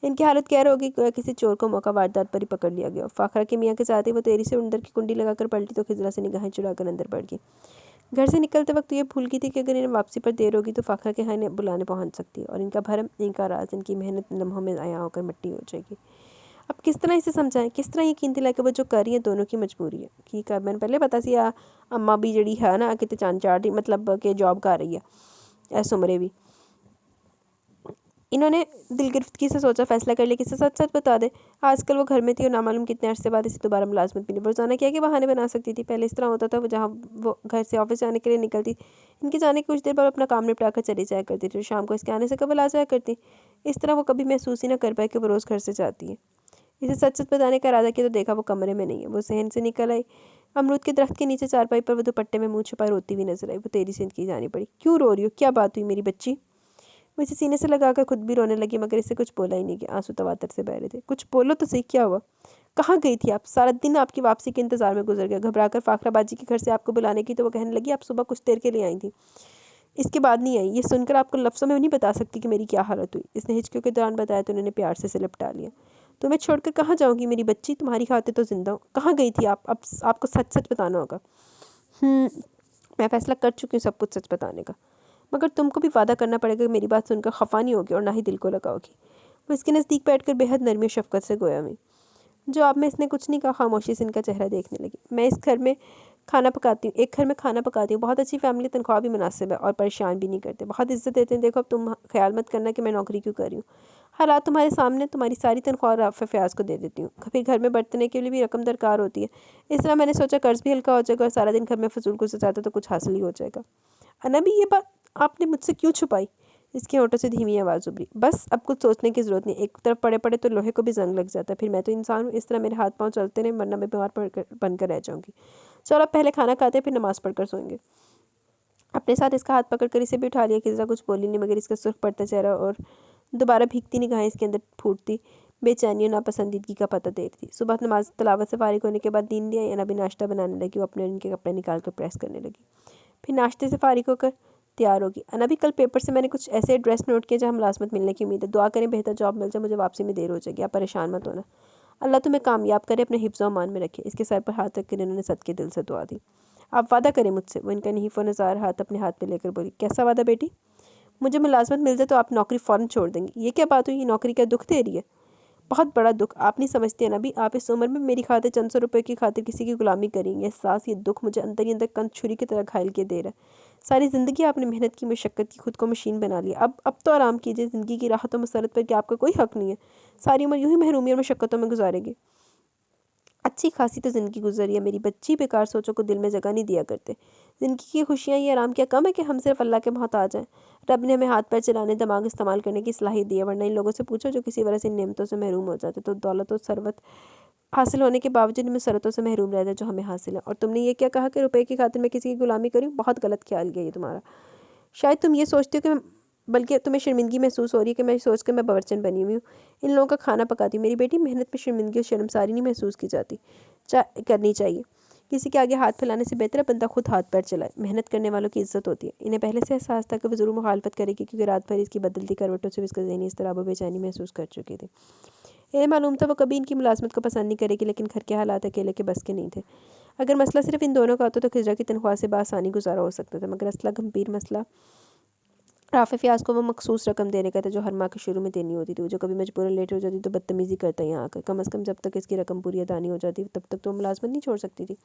इनकी हालत कह होगी कि किसी चोर को मौका वारदात पर ही पकड़ लिया गया। फाखरा के मियाँ के साथ ही वो तेरी से अंदर की कुंडी लगाकर पलटी तो खिजरा से निगाहें चुराकर अंदर बढ़ गई। घर से निकलते वक्त ये भूल गई थी कि अगर इन्हें वापसी पर देर होगी तो फाखरा के यहाँ इन्हें बुलाने पहुँच सकती है, और इनका भरम, इनका राज, इनकी मेहनत लम्हों में आया होकर मिट्टी हो जाएगी। अब किस तरह इसे समझाएं, किस तरह यकीन दिलाए कि वो जो कर रही है दोनों की मजबूरी है। ठीक है, मैंने पहले पता सी अम्मा भी जड़ी है ना कितने चांद चार मतलब कि जॉब कर रही है ऐस उम्रे भी। इन्होंने दिलगिरफ्तगी से सोचा, फैसला कर लिया कि इसे सच सच बता दे। आजकल वो घर में थी और नामालूम कितने अरसे बाद इसे दोबारा मुलाजमत भी नहीं। रोजाना क्या कि बहाने बना सकती थी। पहले इस तरह होता था, वो जहाँ वो घर से ऑफिस जाने के लिए निकलती, इनके जाने के कुछ देर बाद अपना काम निपटा कर चली जाया करती थी। शाम को इसके आने से कबल आ जाया करती। इस तरह वो कभी महसूस ही ना कर पाए कि वो रोज़ घर से जाती है। इसे सच सच बताने का इरादा किया तो देखा वो कमरे में नहीं है। वो सहन से निकल आई। अमरूद के दरख्त के नीचे चारपाई पर वो दुपट्टे में मुँह छुपाए रोती हुई नजर आई। वो तेरी से इनकी जानी पड़ी। क्यों रो रही हो? क्या बात हुई मेरी बच्ची? वो इसे सीने से लगाकर खुद भी रोने लगी, मगर इसे कुछ बोला ही नहीं कि आंसू तवातर से बह रहे थे। कुछ बोलो तो सही, क्या हुआ? कहाँ गई थी आप? सारा दिन आपकी वापसी के इंतजार में गुजर गया। घबराकर फाखरा बाजी के घर से आपको बुलाने की तो वो कहने लगी आप सुबह कुछ देर के लिए आई थी, इसके बाद नहीं आई। ये सुनकर आपको लफ्ज़ों में नहीं बता सकती कि मेरी क्या हालत हुई। इसने हिचकियों के दौरान बताया तो उन्होंने प्यार से लिपटा लिया। तुम्हें छोड़कर कहाँ जाऊँगी मेरी बच्ची? तुम्हारी खातिर तो जिंदा हूँ। कहाँ गई थी आप? अब आपको सच सच बताना होगा। मैं फैसला कर चुकी हूँ सब कुछ सच बताने का, मगर तुमको भी वादा करना पड़ेगा कि मेरी बात सुनकर खफा नहीं होगी और ना ही दिल को लगाओगी। वो इसके नज़दीक बैठकर बेहद नरमी और शफकत से गोया हुई। जो आप में इसने कुछ नहीं कहा, खामोशी से इनका चेहरा देखने लगी। मैं इस घर में खाना पकाती हूँ, एक घर में खाना पकाती हूँ। बहुत अच्छी फैमिली, तनख्वाह भी मुनासिब है और परेशान भी नहीं करते, बहुत इज्जत देते हैं। देखो अब तुम ख्याल मत करना कि मैं नौकरी क्यों कर रही हूँ। हालात तुम्हारे सामने, तुम्हारी सारी तनख्वाह राफ़ फयाज़ को दे देती हूँ, फिर घर में बरतने के लिए भी रकम दरकार होती है। इस तरह मैंने सोचा कर्ज़ भी हल्का हो जाएगा और सारा दिन घर में फजूल गुजर जाता तो कुछ हासिल ही हो जाएगा। अनबी, ये बात आपने मुझसे क्यों छुपाई? इसके होठों से धीमी आवाज़ उभरी। बस अब कुछ सोचने की ज़रूरत नहीं, एक तरफ पड़े पड़े तो लोहे को भी जंग लग जाता है। फिर मैं तो इंसान हूँ, इस तरह मेरे हाथ पाँव चलते नहीं, वरना मैं बीमार बनकर रह जाऊँगी। चलो अब पहले खाना खाते हैं, फिर नमाज़ पढ़कर सोएंगे। अपने साथ इसका हाथ पकड़कर इसे भी उठा लिया। किसी कुछ बोली नहीं, मगर इसका सुर्ख पड़ता चेहरा और दोबारा भीगती निगाहें इसके अंदर फूटती बेचैनी और नापसंदीदगी का पता दे रही थी। सुबह नमाज तलावत से फारिग होने के बाद नींद नहीं आई। अनबी नाश्ता बनाने लगी। वो अपने इनके कपड़े निकाल कर प्रेस करने लगी। फिर नाश्ते से फारिग होकर तैयार होगी। अनबी, कल पेपर से मैंने कुछ ऐसे एड्रेस नोट किए जहाँ मुलाजमत मिलने की उम्मीद है। दुआ करें बेहतर जॉब मिल जाए, मुझे वापसी में देर हो जाएगी। आप परेशान मत होना। अल्लाह तुम्हें कामयाब करे, अपने हिफ्ज़ मान में रखे। इसके सर पर हाथ रखकर इन्होंने सदके दिल से दुआ दी। आप वादा करें मुझसे। वो इनका नहीफ़ व नज़ार हाथ अपने हाथ पे लेकर बोली, कैसा वादा बेटी? मुझे मुलाजमत मिल जाए तो आप नौकरी फ़ौरन छोड़ देंगी? ये क्या बात हुई? ये नौकरी क्या दुख दे रही है? बहुत बड़ा दुख। आप नहीं समझते ना भी, आप इस उम्र में मेरी खातिर चंद सौ रुपए की खातिर किसी की गुलामी करेंगे। एहसास, ये दुख मुझे अंदर ही अंदर कंध छुरी की तरह घायल किए दे रहा है। सारी ज़िंदगी आपने मेहनत की, मशक्क़त की, खुद को मशीन बना लिया। अब तो आराम कीजिए। ज़िंदगी की राहतों मसरत पर क्या आपका कोई हक़ नहीं है? सारी उम्र यूँ ही महरूमी और मशक्क़तों में गुजारेंगे। अच्छी खासी तो ज़िंदगी गुजरी है मेरी बच्ची, बेकार सोचों को दिल में जगह नहीं दिया करते। ज़िंदगी की खुशियाँ, ये आराम क्या कम है कि हम सिर्फ अल्लाह के मोहताज हैं? रब ने हमें हाथ पैर चलाने, दिमाग इस्तेमाल करने की सलाहियत दी है, वरना इन लोगों से पूछो जो किसी वजह से इन नेमतों से महरूम हो जाते, तो दौलत और सरवत हासिल होने के बावजूद इन मसरतों से महरूम रहते जो हमें हासिल है। और तुमने ये क्या कहा कि रुपए की खातिर मैं किसी की गुलामी करूँ? बहुत गलत ख्याल किया ये तुम्हारा। शायद तुम ये सोचते हो कि बल्कि तुम्हें शर्मिंदगी महसूस हो रही है कि मैं सोच कर मैं बावर्चन बनी हुई हूँ, इन लोगों का खाना पकाती हूँ। मेरी बेटी, मेहनत में शर्मिंदगी और शर्मसारी नहीं महसूस की जाती, करनी चाहिए। किसी के आगे हाथ फैलाने से बेहतर है बंदा खुद हाथ पैर चलाए। मेहनत करने वालों की इज्जत होती है। इन्हें पहले से एहसास था कि वो ज़रूर मुखालफत करेगी, क्योंकि रात भर इसकी बदलती करवटों से इसका ज़हनी इज़्तिराब और बेचैनी महसूस कर चुकी थी। इन्हें मालूम था वो कभी इनकी मुलाजमत को पसंद नहीं करेगी, लेकिन घर के हालात अकेले के बस के नहीं थे। अगर मसला सिर्फ इन दोनों का होता तो खिजरा की तनख्वाह से बआसानी गुजारा हो सकता था, मगर असला गंभीर मसला राफ़े फ़याज़ को वो मखसूस रकम देने का था जो हर माह के शुरू में देनी होती थी। वो जो कभी मजबूरन लेट हो जाती तो बदतमीज़ी करता यहाँ आकर। कम अज़ कम जब तक इसकी रकम पूरी अदा नहीं हो जाती तब तक तो मुलाजमत नहीं छोड़ सकती थी।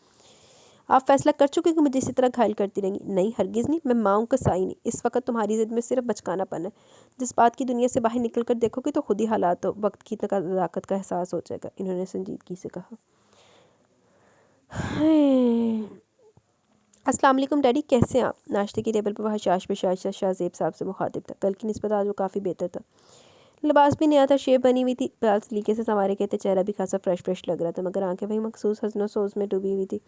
आप फैसला कर चुके कि मुझे इसी तरह घायल करती रहेंगी? नहीं, हरगिज़ नहीं। मैं माँ हूँ, कसाई नहीं। इस वक्त तुम्हारी ज़िद में सिर्फ बचकानापन है। जिस बात की दुनिया से बाहर निकल कर देखोगे तो खुद ही हालात वक्त की ताकत का एहसास हो जाएगा। इन्होंने संजीदगी से कहा। अस्सलाम वालेकुम डैडी, कैसे हैं आप? नाश्ते की टेबल पर वह हशाश बशाश शाहज़ेब साहब से मुखातिब था। कल की निस्बत आज वो काफ़ी बेहतर था। लिबास भी नया था, शेप बनी हुई थी, बाल सलीके से संवारे गए थे, चेहरा भी खासा फ्रेश लग रहा था, मगर आंखें वही मखसूस हज़नो सोज में डूबी हुई थी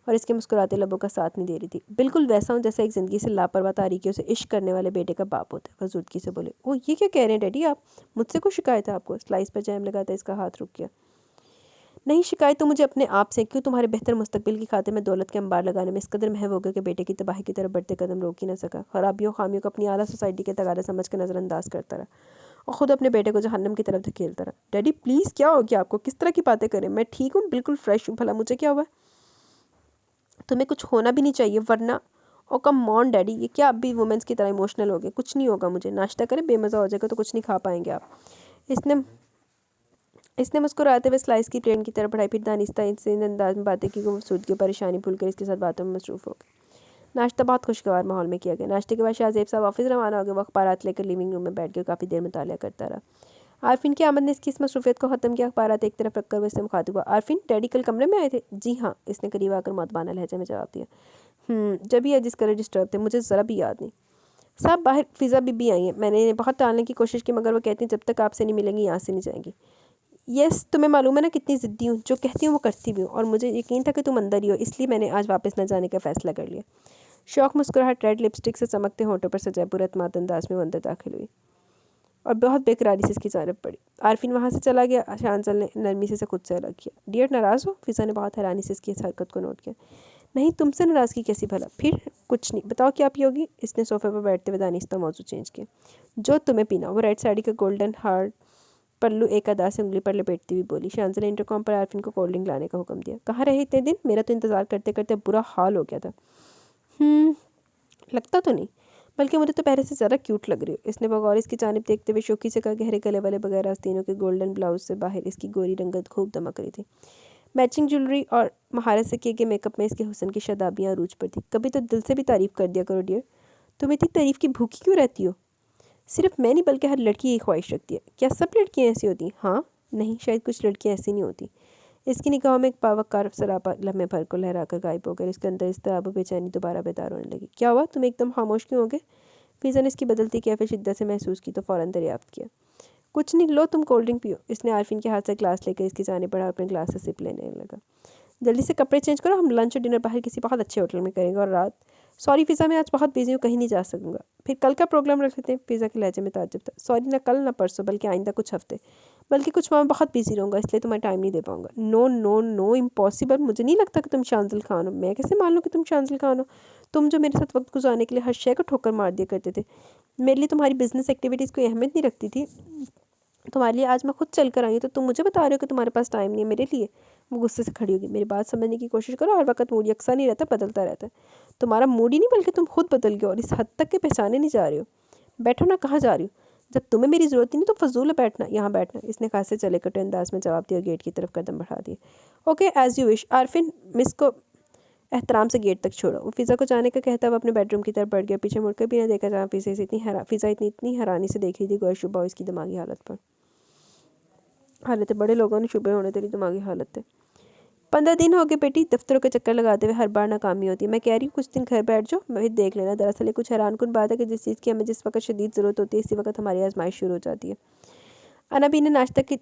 और इसके मुस्कुराते लबों का साथ नहीं दे रही थी। बिल्कुल वैसा हूँ जैसा एक ज़िंदगी से लापरवाह तारीकियों से इश्क करने वाले बेटे का बाप होता है। वजूदगी से बोले, ओ ये क्या कह रहे हैं डैडी आप? मुझसे कोई शिकायत है आपको? स्लाइस पर जैम लगा था, इसका हाथ रुक गया। नहीं, शिकायत तो मुझे अपने आप से। क्यों? तुम्हारे बेहतर मुस्तकबिल की खातिर मैं दौलत के अंबार लगाने में इस कदर महव हो गया कि बेटे की तबाही की तरफ बढ़ते कदम रोक ही ना सका। खराबियों खामियों को अपनी आला सोसाइटी के तगादा समझ कर नज़रअंदाज करता रहा और ख़ुद अपने बेटे को जहन्नम की तरफ धकेलता रहा। डैडी प्लीज़, क्या हो गया आपको? किस तरह की बातें करें? मैं ठीक हूँ, बिल्कुल फ्रेश हूँ। भला मुझे क्या हुआ? तुम्हें कुछ होना भी नहीं चाहिए, वरना ओ कम ऑन डैडी, ये क्या अब भी वुमेंस की तरह इमोशनल हो गए? कुछ नहीं होगा, मुझे नाश्ता करें, बेमज़ा हो जाएगा तो कुछ नहीं खा पाएंगे आप। इसने इसने मुस्कुराते हुए स्लाइस की प्लेट की तरफ बढ़ाई, फिर दानिस्ता इस अंदाज में बातें की वो सूद की परेशानी भूलकर इसके साथ बातों में मसरूफ़ हो गए। नाश्ता बहुत खुशगवार माहौल में किया गया। नाश्ते के बाद शाहज़ेब साहब ऑफिस रवाना हो गए। वो अखबारात लेकर लिविंग रूम में बैठ के काफ़ी देर मुतालिया करता रहा। आरफिन की आमद ने इसकी इस मसरूफियत को ख़त्म किया। अखबारात एक तरफ रखकर वो इससे मुखातिब हुआ, आरफिन डैडी कल कमरे में आए थे? जी हाँ, इसने करीब आकर मौतबाना लहजे में जवाब दिया। जब ही जिस कलर डिस्टर्ब थे, मुझे ज़रा भी याद नहीं। साहब बाहर फ़िज़ा बीबी आई हैं, मैंने इन्हें बहुत टालने की कोशिश की, मगर वो कहती हैं जब तक आपसे नहीं मिलेंगी यहाँ से नहीं जाएंगी। यस, तुम्हें मालूम है ना कितनी ज़िद्दी हूँ, जो कहती हूँ वो करती भी हूँ, और मुझे यकीन था कि तुम अंदर ही हो, इसलिए मैंने आज वापस न जाने का फ़ैसला कर लिया। शौक मुस्कुराहट रेड लिपस्टिक से चमकते होंठों पर सजाए पुरअतमाद अंदाज में वो अंदर दाखिल हुई और बहुत बेकरारी से इसकी जानब पड़ी। आरफिन वहाँ से चला गया। शांजल ने नरमी से खुद से अलग किया। डियर नाराज़ हो? फ़िज़ा ने बहुत हैरानी से इसकी इस हरकत को नोट किया। नहीं, तुमसे नाराज़गी कैसी भला? फिर कुछ नहीं, बताओ क्या पियोगी? इसने सोफे पर बैठते हुए दानिस्ता मौजू चेंज किया। जो तुम्हें पीना। वो रेड साड़ी का गोल्डन हार्ड पल्लू एक अदा से उंगली पर लपेटती हुई बोली। शांजल ने इंटरकॉम पर आरफिन को कोल्ड ड्रिंक लाने का हुक्म दिया। कहाँ रहे इतने दिन? मेरा तो इंतज़ार करते करते बुरा हाल हो गया था। लगता तो नहीं, बल्कि मुझे तो पहले से ज़्यादा क्यूट लग रही हो। इसने बगौर इसकी जानिब देखते हुए शौकी से कहा। गहरे गले वाले बगैर आस्तीनों के गोल्डन ब्लाउज से बाहर इसकी गोरी रंगत खूब दमक रही थी। मैचिंग ज्वेलरी और महारत से किए गए मेकअप में इसके हुस्न की शदाबियाँ अरूज पर थी। कभी तो दिल से भी तारीफ़ कर दिया करो डियर। तुम इतनी तारीफ़ की भूखी क्यों रहती हो? صرف میں نہیں بلکہ ہر لڑکی یہ خواہش رکھتی ہے۔ کیا سب لڑکیاں ایسی ہوتی ہیں؟ ہاں، نہیں، شاید کچھ لڑکیاں ایسی نہیں ہوتی۔ اس کی نگاہوں میں ایک باوقار سراپا لمحے بھر کو لہرا کر غائب ہو گیا۔ اس کے اندر اضطراب و بے چینی دوبارہ بیدار ہونے لگی۔ کیا ہوا؟ تم ایک دم خاموش کیوں ہو گئے؟ فضا نے اس کی بدلتی کیفیت شدت سے محسوس کی تو فوراً دریافت کیا۔ کچھ نہیں، لو تم کولڈ ڈرنک پیو۔ اس نے عارفین کے ہاتھ سے گلاس لے کر اس کی جانب بڑھا اور اپنے گلاس سے سپ لینے لگا۔ جلدی سے کپڑے چینج کرو، ہم لنچ اور ڈنر باہر کسی بہت اچھے ہوٹل میں کریں گے، اور رات سوری فضا، میں آج بہت بزی ہوں، کہیں نہیں جا سکوں گا۔ پھر کل کا پروگرام رکھ لیتے ہیں۔ فضا کے لہجے میں تعجب تھا۔ سوری، نہ کل نہ پرسوں، بلکہ آئندہ کچھ ہفتے، بلکہ کچھ ماہ بہت بزی رہوں گا، اس لیے تمہیں ٹائم نہیں دے پاؤں گا۔ نو نو نو، امپاسبل، مجھے نہیں لگتا کہ تم شانزل خان ہو۔ میں کیسے مان لوں کہ تم شانزل خان ہو؟ تم جو میرے ساتھ وقت گزارنے کے لیے ہر شے کو ٹھوکر مار دیا کرتے تھے۔ میرے لیے تمہاری بزنس ایکٹیویٹیز کوئی اہمیت نہیں رکھتی تھی۔ تمہارے لیے آج میں خود چل کر آئی ہوں تو تم مجھے بتا رہے ہو کہ تمہارے پاس ٹائم نہیں ہے میرے لیے۔ وہ غصے سے کھڑی ہوگی۔ میری بات سمجھنے کی کوشش کرو، ہر وقت موڈ یکساں نہیں رہتا، بدلتا رہتا ہے۔ تمہارا موڈ ہی نہیں بلکہ تم خود بدل گئے، اور اس حد تک کہ پہچانے نہیں جا رہے ہو۔ بیٹھو نا، کہاں جا رہی ہو؟ جب تمہیں میری ضرورت ہی نہیں تو فضول ہے بیٹھنا، یہاں بیٹھنا۔ اس نے خاصے چلے کٹے انداز میں جواب دیا اور گیٹ کی طرف قدم بڑھا دیا۔ Okay, as you wish. Arifeen, miss کو احترام سے گیٹ تک چھوڑو۔ وہ فضا کو جانے کا کہتا ہوا اپنے بیڈ روم کی طرف بڑھ گیا، پیچھے مڑ کر بھی نہ دیکھا جہاں فضا اتنی حیرانی سے دیکھ رہی تھی، گویا شبہ ہو اس کی دماغی حالت پر۔ حالت بڑے لوگوں نے شبہ ہونے تیری دماغی حالت ہے۔ 15 دن ہو گئے بیٹی، دفتروں کے چکر لگاتے ہوئے ہر بار ناکامی ہوتی ہے۔ میں کہہ رہی ہوں کچھ دن گھر بیٹھ جاؤ، پھر دیکھ لینا۔ دراصل یہ کچھ حیران کن بات ہے کہ جس چیز کی ہمیں جس وقت شدید ضرورت ہوتی ہے، اسی وقت ہماری آزمائش شروع ہو جاتی ہے۔ انابی نے ناشتہ کی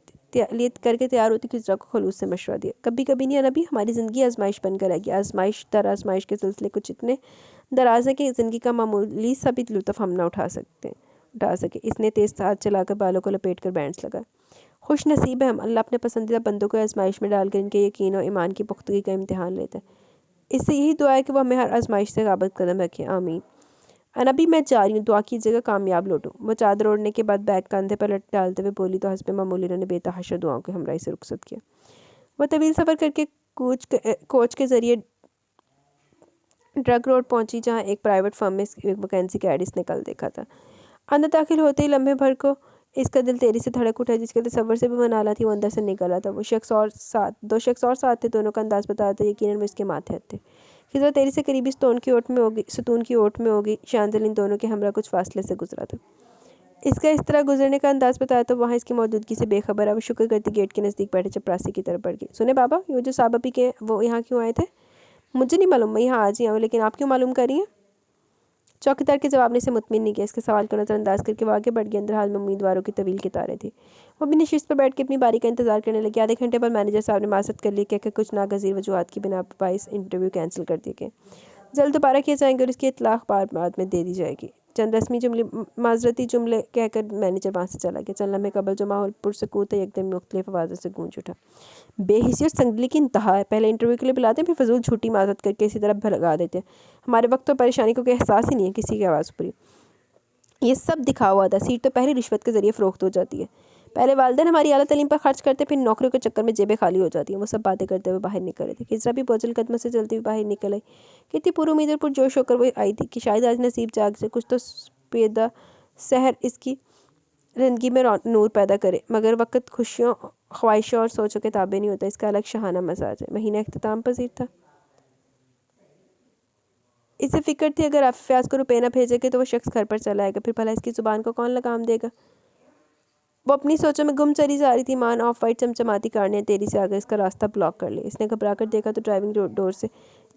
لیت کر کے تیار ہوتی خضرا کو خلوص سے مشورہ دیا۔ کبھی کبھی نہیں انابی، ہماری زندگی آزمائش بن کر آئے گی۔ آزمائش در آزمائش کے سلسلے کچھ اتنے دراز ہیں کہ زندگی کا معمولی سا بھی لطف ہم نہ اٹھا سکے۔ اس نے تیز ہاتھ چلا کر بالوں کو لپیٹ کر بینڈز لگا۔ خوش نصیب ہے ہم، اللہ اپنے پسندیدہ بندوں کو آزمائش میں ڈال کر ان کے یقین و ایمان کی پختگی کا امتحان لیتا ہے۔ اس سے یہی دعا ہے کہ وہ ہمیں ہر آزمائش سے ثابت قدم رکھے، آمین۔ انابی میں جا رہی ہوں، دعا کیجیے گا کامیاب لوٹوں۔ وہ چادر اوڑھنے کے بعد بیگ کاندھے پر ڈالتے ہوئے بولی تو حسب معمول انہوں نے بے تحاشا دعاؤں کی ہمراہی سے رخصت کیا۔ وہ طویل سفر کر کے کوچ کے ذریعے ڈرگ روڈ پہنچی، جہاں ایک پرائیویٹ فرم میں ایک ویکینسی کا ایڈ اس نے کل دیکھا تھا۔ اندر داخل ہوتے ہی لمحے بھر کو اس کا دل تیزی سے دھڑک اٹھا، جس کے تصور سے بھی منالا تھی وہ اندر سے نکل رہا تھا۔ دو شخص اور ساتھ تھے، دونوں کا انداز بتا تھا، یقیناً وہ اس کے ماتحت تھے۔ خضرا تیزی سے قریبی ستون کی اوٹ میں ہوگی۔ شانزل ان دونوں کے ہمراہ کچھ فاصلے سے گزرا تھا۔ اس کا اس طرح گزرنے کا انداز بتایا تو وہاں اس کی موجودگی سے بے خبر ہے۔ وہ شکر کرتی گیٹ کے نزدیک بیٹھے چپراسی کی طرف بڑھ گئی۔ سنیں بابا، یہ جو صاحب ابھی کے وہ یہاں کیوں آئے تھے؟ مجھے نہیں معلوم، میں یہاں آج ہی آؤں، لیکن آپ کیوں معلوم کر رہی ہیں؟ چوکیدار کے جواب نے اسے مطمئن نہیں کیا۔ اس کے سوال کو نظر انداز کر کے وہ آگے بڑھ گیا۔ اندر حال میں امیدواروں کی طویل قطاریں تھیں۔ وہ بھی نشست پر بیٹھ کے اپنی باری کا انتظار کرنے لگی۔ آدھے گھنٹے بعد مینیجر صاحب نے معذرت کر لی، کہہ کر کچھ ناگزیر وجوہات کی بنا پر باعث انٹرویو کینسل کر دیے گئے۔ جلد دوبارہ کیے جائیں گے اور اس کی اطلاع بعد میں دے دی جائے گی۔ چند رسمی معذرتی جملے کہہ کر مینیجر وہاں سے چلا گیا۔ چند لمحے قبل جو ماحول پرسکوت تھا یکدم مختلف آوازوں سے گونج اٹھا۔ بے حسی اور سنگدلی کی انتہا ہے۔ پہلے انٹرویو کے لیے بلاتے ہیں، پھر فضول جھوٹی معذرت کر کے اسی طرح بھگا دیتے ہیں۔ ہمارے وقت اور پریشانی کو کوئی احساس ہی نہیں ہے۔ کسی کی آواز پوری۔ یہ سب دکھا ہوا تھا، سیٹ تو پہلے رشوت کے ذریعے فروخت ہو جاتی ہے۔ پہلے والدین ہماری اعلیٰ تعلیم پر خرچ کرتے، پھر نوکریوں کے چکر میں جیبیں خالی ہو جاتی ہیں۔ وہ سب باتیں کرتے ہوئے باہر نکل رہے تھے۔ خضرا بھی بوجھل قدموں سے چلتی ہوئی باہر نکل آئی۔ کتنی پر امید اور پرجوش ہو کر وہ آئی تھی کہ شاید آج نصیب جاگ سے کچھ تو پیدا سحر اس کی زندگی میں نور پیدا کرے، مگر وقت خوشیوں، خواہشوں اور سوچوں کے تابع نہیں ہوتا۔ اس کا الگ شاہانہ مزاج ہے۔ مہینہ اختتام پذیر تھا۔ اسے فکر تھی اگر آفف فیاض کو روپے نہ بھیجے گے تو وہ شخص گھر پر چلا آئے گا، پھر بھلا اس کی زبان کو کون لگام دے گا؟ وہ اپنی سوچوں میں گم چلی جا رہی تھی۔ مان آف وائٹ چمچماتی کار نے تیزی سے آگے اس کا راستہ بلاک کر لیا۔ اس نے گھبرا کر دیکھا تو ڈرائیونگ ڈور سے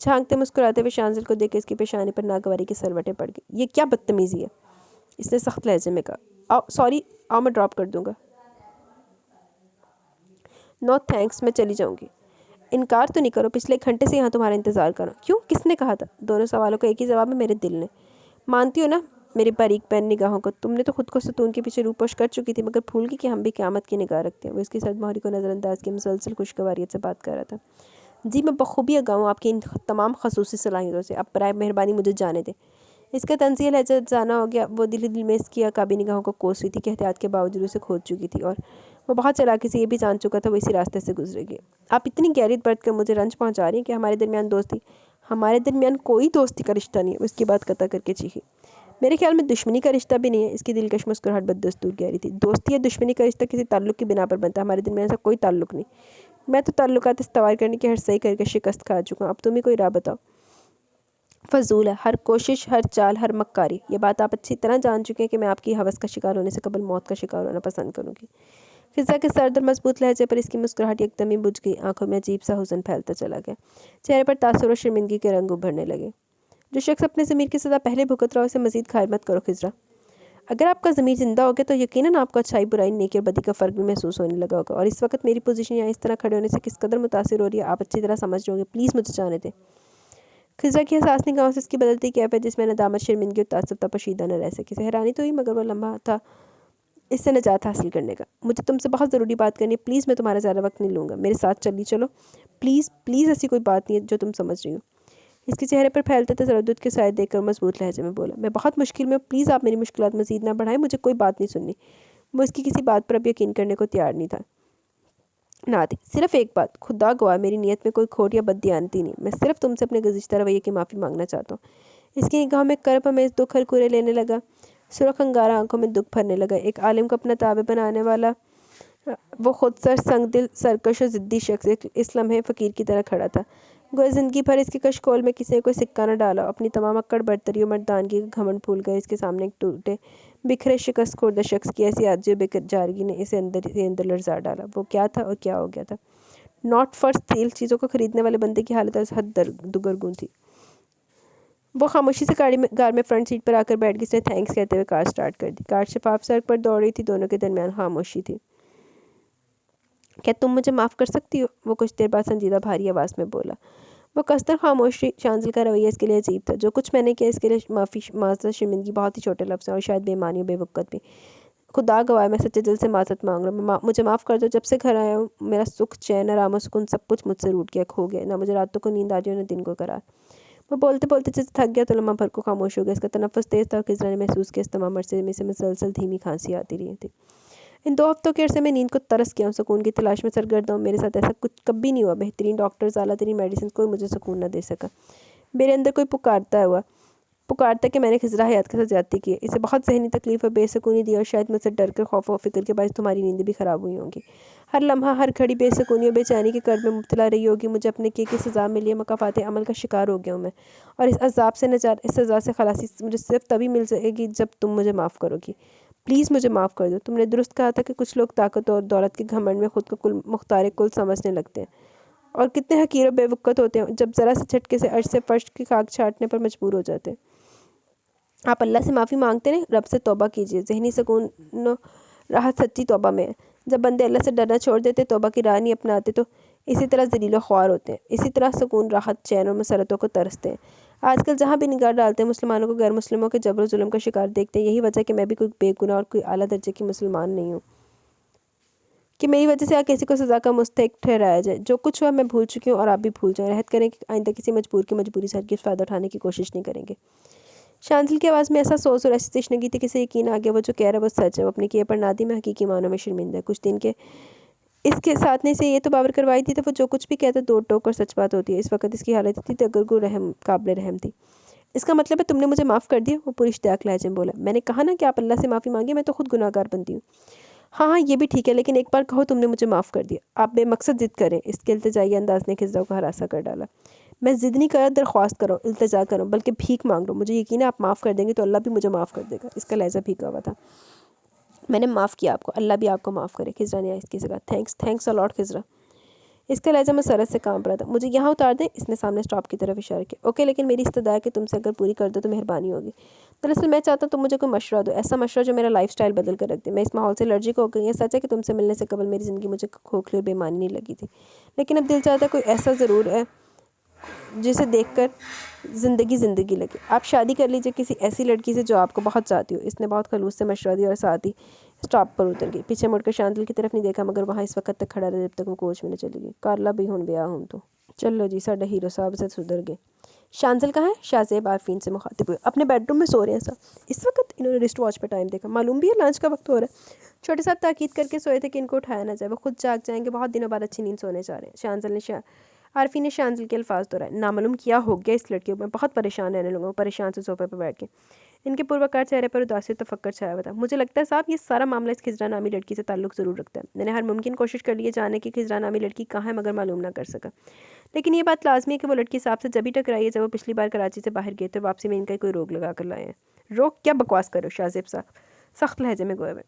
جھانکتے مسکراتے ہوئے شانزل کو دیکھ کے اس کی پیشانی پر ناگواری کے سلوٹیں پڑ گئی۔ یہ کیا بدتمیزی ہے؟ اس نے سخت لہجے میں کہا۔ سوری، آؤ میں ڈراپ کر دوں گا۔ نو تھینکس، میں چلی جاؤں گی۔ انکار تو نہیں کرو، پچھلے 1 گھنٹے سے یہاں تمہارا انتظار کر رہا ہوں۔ کیوں؟ کس نے کہا تھا؟ دونوں سوالوں کا ایک ہی جواب ہے، میرے دل نے۔ مانتی ہو نا میری باریک بین نگاہوں کو؟ تم نے تو خود کو ستون کے پیچھے روپوش کر چکی تھی، مگر بھول گئی کہ ہم بھی قیامت کی نگاہ رکھتے ہیں۔ وہ اس کی سرد مہری کو نظر انداز کی مسلسل خوشگواریت سے بات کر رہا تھا۔ جی میں بخوبی آگاہ ہوں آپ کی ان تمام خصوصی صلاحیتوں سے، اب برائے مہربانی مجھے جانے دیں۔ اس کا طنزیہ لہجہ جانا ہو گیا۔ وہ دل میں اس کی عقابی نگاہوں کو کوس رہی تھی کہ احتیاط کے باوجود اسے کھوج چکی تھی، اور وہ بہت چلاکی سے یہ بھی جان چکا تھا وہ اسی راستے سے گزرے گی۔ آپ اتنی گہری برت کر مجھے رنج پہنچا رہی ہیں کہ ہمارے درمیان کوئی دوستی کا رشتہ نہیں ہے۔ اس کی بات قطع کر کے چیخی۔ میرے خیال میں دشمنی کا رشتہ بھی نہیں ہے۔ اس کی دلکش مسکراہٹ بددستور گہری تھی۔ دوستی یا دشمنی کا رشتہ کسی تعلق کی بنا پر بنتا ہے، ہمارے درمیان ایسا کوئی تعلق نہیں۔ میں تو تعلقات استوار کرنے کی ہر صحیح کر کے شکست کھا چکا ہوں، اب تم ہی کوئی راہ بتاؤ۔ فضول ہے، ہر کوشش، ہر چال، ہر مکاری۔ یہ بات آپ اچھی طرح جان چکے ہیں کہ میں آپ کی ہوس کا شکار ہونے سے قبل موت کا شکار ہونا پسند کروں گی۔ خزہ کے سرد اور مضبوط لہجے پر اس کی مسکراہٹ یکدم ہی بجھ گئی، آنکھوں میں عجیب سا حزن پھیلتا چلا گیا، چہرے پر تاثر اور شرمندگی کے رنگ ابھرنے لگے۔ جو شخص اپنے ضمیر کی سزا پہلے بھگت رہا اسے مزید گھائل مت کرو خزرہ۔ اگر آپ کا ضمیر زندہ ہوگا تو یقیناً آپ کو اچھائی، برائی، نیکی اور بدی کا فرق بھی محسوس ہونے لگا ہوگا، اور اس وقت میری پوزیشن یہاں اس طرح کھڑے ہونے سے کس قدر متاثر ہو رہی ہے آپ اچھی طرح سمجھ رہے ہوں گے۔ پلیز مجھے جانے دیں۔ خزرہ کی حساس نگاہوں سے اس کی بدلتی کیف ہے جس میں ندامت، شرمندگی اور تعصب تپوشیدہ نہ رہ سکی۔ حیرانی تو ہوئی مگر وہ لمحہ تھا اس سے نجات حاصل کرنے کا۔ مجھے تم سے بہت ضروری بات کرنی ہے، پلیز میں تمہارا زیادہ وقت نہیں لوں گا، میرے ساتھ چلو پلیز پلیز، ایسی کوئی بات نہیں ہے جو تم سمجھ رہی ہو۔ اس کے چہرے پر پھیلتے تردد کے سائے دیکھ کر مضبوط لہجے میں بولا، میں بہت مشکل میں ہوں، پلیز آپ میری مشکلات مزید نہ بڑھائیں، مجھے کوئی بات نہیں سننی۔ وہ اس کی کسی بات پر اب یقین کرنے کو تیار نہیں تھا۔ نہ تھی، صرف ایک بات، خدا گواہ میری نیت میں کوئی کھوٹ یا بددیانتی نہیں، میں صرف تم سے اپنے گزشتہ رویے کی معافی مانگنا چاہتا ہوں۔ اس کی نگاہوں میں کرب ہمیں دکھ ہرکورے لینے لگا، سرخ انگارہ آنکھوں میں دکھ بھرنے لگا۔ ایک عالم کو اپنا تابع بنانے والا وہ خود سر، سنگ دل، سرکش اور ضدی شخص اس لمحے فقیر کی طرح کھڑا تھا۔ گویا زندگی بھر اس کے کشکول میں کسی نے کوئی سکہ نہ ڈالا، اپنی تمام اکڑ برتری اور مردانگی کا گھمنڈ بھول گئے۔ اس کے سامنے ایک ٹوٹے بکھرے شکست خوردہ شخص کی ایسی عاجزی اور بے جارگی نے اسے اندر لرزا ڈالا۔ وہ کیا تھا اور کیا ہو گیا تھا؟ ناٹ فار سیل چیزوں کو خریدنے والے بندے کی حالت از حد دگرگوں تھی۔ وہ خاموشی سے کار میں فرنٹ سیٹ پر آ کر بیٹھ گئی۔ اس نے تھینکس کہتے ہوئے کار سٹارٹ کر دی۔ کار شفاف سڑک پر دوڑ رہی تھی، دونوں کے درمیان خاموشی تھی۔ کیا تم مجھے معاف کر سکتی ہو؟ وہ کچھ دیر بعد سنجیدہ بھاری آواز میں بولا۔ وہ قصدن خاموش تھی، شانزل کا رویہ اس کے لیے عجیب تھا۔ جو کچھ میں نے کیا اس کے لیے معذرت، شرمندگی بہت ہی چھوٹے لفظ ہیں اور شاید بے معنی و بے وقت بھی۔ خدا گواہ میں سچے دل سے معذرت مانگ رہا ہوں، مجھے معاف کر دو۔ جب سے گھر آیا ہوں میرا سکھ، چین، آرام و سکون سب کچھ مجھ سے روٹ گیا، کھو گیا، نہ مجھے راتوں کو نیند آ رہی ہے نہ دن کو قرار۔ وہ بولتے بولتے جیسے تھک گیا تو لمحہ بھر کو خاموش ہو گیا۔ اس کا تنفس تیز تھا اور خزرہ نے محسوس کیا اس تمام عرصے میں سے مسلسل دھیمی کھانسی آتی رہی تھی۔ ان 2 ہفتوں کے عرصے میں نیند کو ترس کیا ہوں، سکون کی تلاش میں سرگرداں ہوں۔ میرے ساتھ ایسا کچھ کبھی نہیں ہوا۔ بہترین ڈاکٹرز، اعلیٰ ترین میڈیسن، کوئی مجھے سکون نہ دے سکا۔ میرے اندر کوئی پکارتا کہ میں نے خزرہ حیات کے ساتھ زیادتی کی ہے، اسے بہت ذہنی تکلیف اور بے سکونی دی، اور شاید مجھ سے ڈر کر، خوف و فکر کے باعث تمہاری نیندیں بھی خراب ہوئی ہوں گی۔ ہر لمحہ، ہر گھڑی بے سکونی اور بے چینی کے کرب میں مبتلا رہی ہوگی۔ مجھے اپنے کیے کی سزا ملی ہے، مکافات عمل کا شکار ہو گیا ہوں میں، اور اس عذاب سے نجات، اس سزا سے خلاصی مجھے صرف تبھی مل سکے گی جب تم مجھے معاف کرو گی۔ پلیز مجھے معاف کر دو۔ تم نے درست کہا تھا کہ کچھ لوگ طاقت اور دولت کے گھمنڈ میں خود کو مختار کل سمجھنے لگتے ہیں، اور کتنے حقیر و بے وقت ہوتے ہیں جب ذرا سے جھٹکے سے عرش سے فرش کی خاک چھانٹنے پر مجبور ہو جاتے ہیں۔ آپ اللہ سے معافی مانگتے رہیں، رب سے توبہ کیجیے۔ ذہنی سکون و راحت سچی توبہ میں ہے۔ جب بندے اللہ سے ڈرنا چھوڑ دیتے، توبہ کی راہ نہیں اپناتے تو اسی طرح ذلیل و خوار ہوتے ہیں، اسی طرح سکون، راحت، چین اور مسرتوں کو ترستے ہیں۔ آج کل جہاں بھی نگاہ ڈالتے ہیں مسلمانوں کو غیر مسلموں کے جبر و ظلم کا شکار دیکھتے ہیں۔ یہی وجہ ہے کہ میں بھی کوئی بے گناہ اور کوئی اعلیٰ درجے کی مسلمان نہیں ہوں کہ میری وجہ سے کسی کو سزا کا مستحق ٹھہرایا جائے۔ جو کچھ ہوا میں بھول چکی ہوں، اور آپ بھی بھول جائیں۔ عہد کریں کہ آئندہ کسی مجبور کی مجبوری سے ہرگز فائدہ اٹھانے کی کوشش نہیں کریں گے۔ شانزل کی آواز میں ایسا سوز اور ایسی تشنگی تھی کہ اسے یقین آ گیا وہ جو کہہ رہا ہے وہ سچ ہے۔ وہ اپنے کیے پر نادم ہے، حقیقی معنوں میں شرمندہ ہے۔ کچھ دن کے اس کے ساتھ نے اسے یہ تو باور کروائی تھی وہ جو کچھ بھی کہتا دو ٹوک اور سچ بات ہوتی ہے۔ اس وقت اس کی حالت اتنی دگرگوں قابل رحم تھی۔ اس کا مطلب ہے تم نے مجھے معاف کر دیا؟ وہ پوری اشتیاق لہجے میں بولا۔ میں نے کہا نا کہ آپ اللہ سے معافی مانگیں، میں تو خود گناہ گار بنتی ہوں۔ ہاں یہ بھی ٹھیک ہے، لیکن ایک بار کہو تم نے مجھے معاف کر دیا۔ آپ بے مقصد ضد کریں۔ اس کے التجائی انداز نے خزرہ کو ہراساں کر ڈالا۔ میں ضد نہیں کر رہا، درخواست کرو، التجا کرو، بلکہ بھیک مانگ رہا ہوں۔ مجھے یقین ہے آپ معاف کر دیں گے تو اللہ بھی مجھے معاف کر دے گا۔ اس کا لہجہ بھیگا ہوا تھا۔ میں نے معاف کیا آپ کو، اللہ بھی آپ کو معاف کرے، خزرہ نے آہستگی سے کہا۔ Thanks allot خزرہ۔ اس کا لہجہ مسرت سے کانپ رہا تھا۔ مجھے یہاں اتار دیں، اس نے سامنے سٹاپ کی طرف اشارہ کیا۔ اوکے، لیکن میری استدعا ہے کہ تم سے اگر پوری کر دو تو مہربانی ہوگی۔ دراصل میں چاہتا ہوں تم مجھے کوئی مشورہ دو، ایسا مشورہ جو میرا لائف سٹائل بدل کر رکھ دے۔ میں اس ماحول سے الرجک ہو گئی۔ یہ سچ ہے کہ تم سے ملنے سے قبل میری زندگی مجھے کھوکھلی اور بے معنی نہیں لگی تھی، لیکن اب دل چاہتا ہے کوئی ایسا ضرور ہے جسے دیکھ کر زندگی لگے۔ آپ شادی کر لیجئے کسی ایسی لڑکی سے جو آپ کو بہت چاہتی ہو۔ اس نے بہت خلوص سے مشورہ دیا اور ساتھ ہی سٹاپ پر اتر گئی۔ پیچھے مڑ کر شانزل کی طرف نہیں دیکھا، مگر وہاں اس وقت تک کھڑا رہا جب تک وہ کوچ میں نہ چلی گئی۔ کارلا بھی ہن بیاہ ہوں تو چلو جی، ساڈا ہیرو صاحب سے سدھر گئے۔ شانزل کہاں ہے؟ شاہزیب عارفین سے مخاطب ہوئے۔ اپنے بیڈ روم میں سو رہے ہیں صاحب۔ اس وقت انہوں نے رسٹ واچ پہ ٹائم دیکھا۔ معلوم بھی ہے لنچ کا وقت ہو رہا ہے۔ چھوٹے صاحب تاکید کر کے سوئے تھے کہ ان کو اٹھایا نہ جائے، وہ خود جاگ جائیں گے، بہت دنوں بعد اچھی نیند سونے چاہ رہے ہیں۔ عارفین نے شانزل کے الفاظ دہرائے۔ نامعلوم کیا ہو گیا اس لڑکی کو، میں بہت پریشان رہنے لگا ہوں۔ پریشان سے صوفے پہ بیٹھ کے ان کے پروکار چہرے پر اداسی و تفکر چھایا ہوا تھا۔ مجھے لگتا ہے صاحب یہ سارا معاملہ اس خزرہ نامی لڑکی سے تعلق ضرور رکھتا ہے۔ میں نے ہر ممکن کوشش کر لی ہے جاننے کی خزرہ نامی لڑکی کہاں ہے، مگر معلوم نہ کر سکا۔ लेकिन ये बात लाजमी है कि वो लड़की साहब से जब भी टकराई है जब वो पिछली बार कराची से बाहर गए तो वापसी में इनका कोई रोक लगा कर लाए हैं। रोक क्या, बकवास करो शाहजेब साहब, सख्त लहजे में गोए हुए।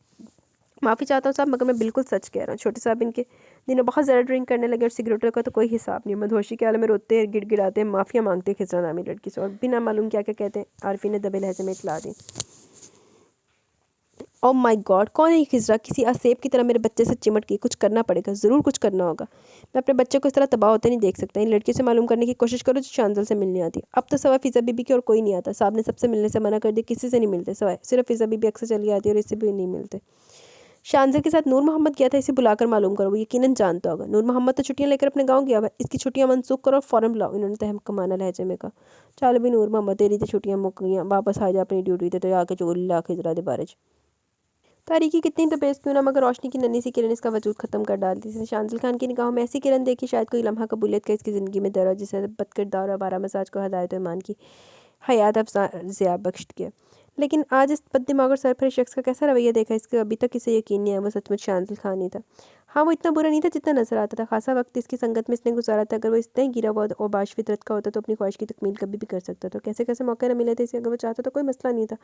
माफ़ी चाहता हूँ साहब, मगर मैं बिल्कुल सच कह रहा हूँ। छोटे साहब इनके दिनों बहुत ज़्यादा ड्रिंक करने लगे और सिगरेटों का तो कोई हिसाब नहीं। मदहोशी के आलम में रोते हैं, गिड़गिड़ाते हैं, माफ़िया मांगते हैं खिजरा नामी लड़की से, और बिना मालूम क्या क्या कहते हैं। आरफी ने दबे लहजे में इतला दी। ओह माय गॉड, कौन है ये खिजरा? किसी आसेब की तरह मेरे बच्चे से चिमट गई। कुछ करना पड़ेगा, ज़रूर कुछ करना होगा। मैं अपने बच्चे को इस तरह तबाह होते नहीं देख सकता। इन लड़कियों से मालूम करने की कोशिश करो जो शांजल से मिलने आती। अब तो सवा फ़िज़ा बीबी की और कोई नहीं आता। साहब ने सबसे मिलने से मना कर दिया, किसी से नहीं मिलते सवाए सिर्फ फ़िज़ा बीबी अक्सर चली आती है और इससे भी नहीं मिलते। शानज़र के साथ नूर मोहम्मद गया था, इसे बुलाकर मालूम करो, वो यकीनन जानता होगा। नूर मोहम्मद तो छुट्टियां लेकर अपने गांव गया हुआ है, इसकी छुट्टियां मनसूख करो और फ़ौरन बुलाओ। इन्होंने तहम कमाना लहजे में कहा। चल भी नूर मोहम्मद, तेरी तो छुट्टियां मुक गई, वापस आ जा अपनी ड्यूटी तो आके चोरी ला खिजरा दे बारे च। तारीकी कितनी तो बेस क्यों ना, मगर रोशनी की नन्ही सी किरण इसका वजूद ख़त्म कर डालती। इसने शांजिल खान की निगाहों में ऐसी किरण देखी, शायद कोई लम्हा कबूलियत का इसकी ज़िंदगी में दर, जिसे बदकिरदार और आवारा मजाज को हदायत ईमान की हयात अफजा ज़िया बख्श किया। लेकिन आज इस बददिमाग और सरफरे शख्स का कैसा रवैया देखा इसके अभी तक इसे यकीन नहीं है वो सचमुच शांजिल खान ही था। हाँ, वो इतना बुरा नहीं था जितना नजर आता था। खासा वक्त इसकी संगत में इसने गुजारा था। अगर वो इतना ही गिरा हुआ और बाश फितरत का होता तो अपनी ख्वाहिश की तकमील कभी भी कर सकता था। कैसे कैसे मौके न मिले थे इसे, अगर वो चाहता तो कोई मसला नहीं था।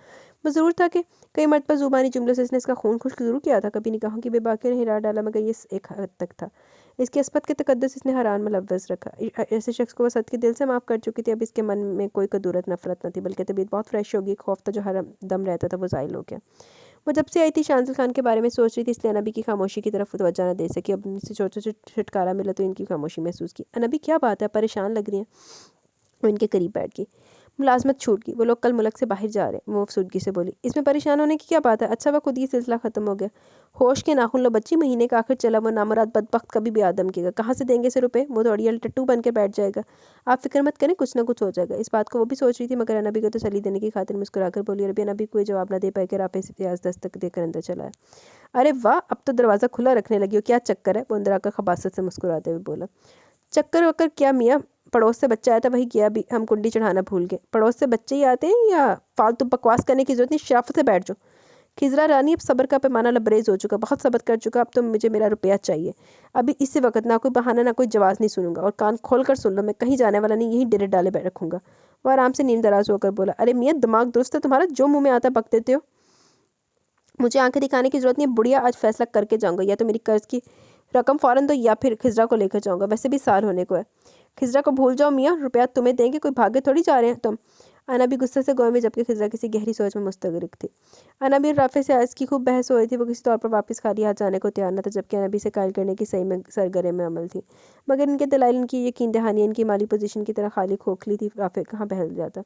वो ज़रूर था कि कई मरतबा ज़ुबानी जुमलों से इसने इसका खून खुश्क ज़रूर किया था, कभी निगाहों की बेबाकी ने हिला डाला, मगर ये एक हद तक था। इसकी असपत के तकद्दुस इसने हैरान मुलव्वस रखा। ऐसे शख्स को वो सद के दिल से माफ़ कर चुकी थी। अब इसके मन में कोई कदूरत नफरत न थी, बल्कि तबीयत बहुत फ्रेश होगी। खौफ था जो हर दम रहता था वो ज़ाइल हो गया। वो जब से आई थी शांजिल खान के बारे में सोच रही थी, इसलिए अनबी की खामोशी की तरफ तवज्जो न दे सकी। अब इनसे छोटे से छुटकारा मिला तो इनकी खामोशी महसूस की। अनबी क्या बात है, परेशान लग रही है। वो इनके करीब बैठ गई। मुलाजमत छूट गई, वो लोग कल मुल्क से बाहर जा रहे हैं। वो अफसुदगी से बोली, इसमें परेशान होने की क्या बात है? अच्छा, वह खुद ही सिलसिला ख़त्म हो गया। होश के नाखून लो बच्ची, महीने का आखिर चला, वो नामुराद बदबख्त कभी भी आदम किएगा। कहाँ से देंगे इसे रुपए? वो दौड़िया टट्टू बन के बैठ जाएगा। आप फिक्र मत करें, कुछ ना कुछ हो जाएगा। इस बात को वो भी सोच रही थी, मगर अनबी को तसल्ली देने की खातिर मुस्कुराकर बोली। और अभी अनबी कोई जवाब न दे पाए कि राफे से प्याज दस्तक देकर अंदर चला है। अरे वाह, अब तो दरवाज़ा खुला रखने लगी हो, क्या चक्कर है? वो अंदर आकर खबासत से मुस्कुराते हुए बोला। चक्कर वक्कर क्या मियाँ, पड़ोस से बच्चा आया था वही गया, भी हम कुंडी चढ़ाना भूल गए। पड़ोस से बच्चे ही आते हैं या फालतू बकवास करने की जरूरत नहीं, शराफत से बैठ जाओ। खिजरा रानी, अब सब्र का पैमाना लबरेज हो चुका, बहुत सब्र कर चुका। अब तो मुझे मेरा रुपया चाहिए अभी इसी वक्त। ना कोई बहाना ना कोई जवाब नहीं सुनूंगा, और कान खोल कर सुन लो, मैं कहीं जाने वाला नहीं, यहीं डेरे डाले रखूंगा। वो आराम से नींद दराज होकर बोला। अरे मियाँ, दिमाग दुरुस्त है तुम्हारा? जो मुँह में आता बक देते हो। मुझे आंखें दिखाने की जरूरत नहीं है बुढ़िया, आज फैसला करके जाऊंगा। या तो मेरी कर्ज की रकम फ़ौरन दो, या फिर खिजरा को लेकर जाऊंगा, वैसे भी साल होने को है। खिजरा को भूल जाओ मियाँ, रुपया तुम्हें देंगे, कोई भागे थोड़ी जा रहे हैं तुम। अना भी गुस्से से गोए में, जबकि खिजरा किसी गहरी सोच में मुस्तगरिक थी। अनबी और राफे से आज की खूब बहस हो रही थी। वो किसी तौर पर वापस खाली हाथ जाने को तैयार न था, जबकि अनबी से कायल करने की सही में सरगरे में अमल थी। मगर इनके दलाइल, इनकी यकीन दहानी, इनकी माली पोजीशन की तरह खाली खोखली थी। राफे कहाँ बहल जाता।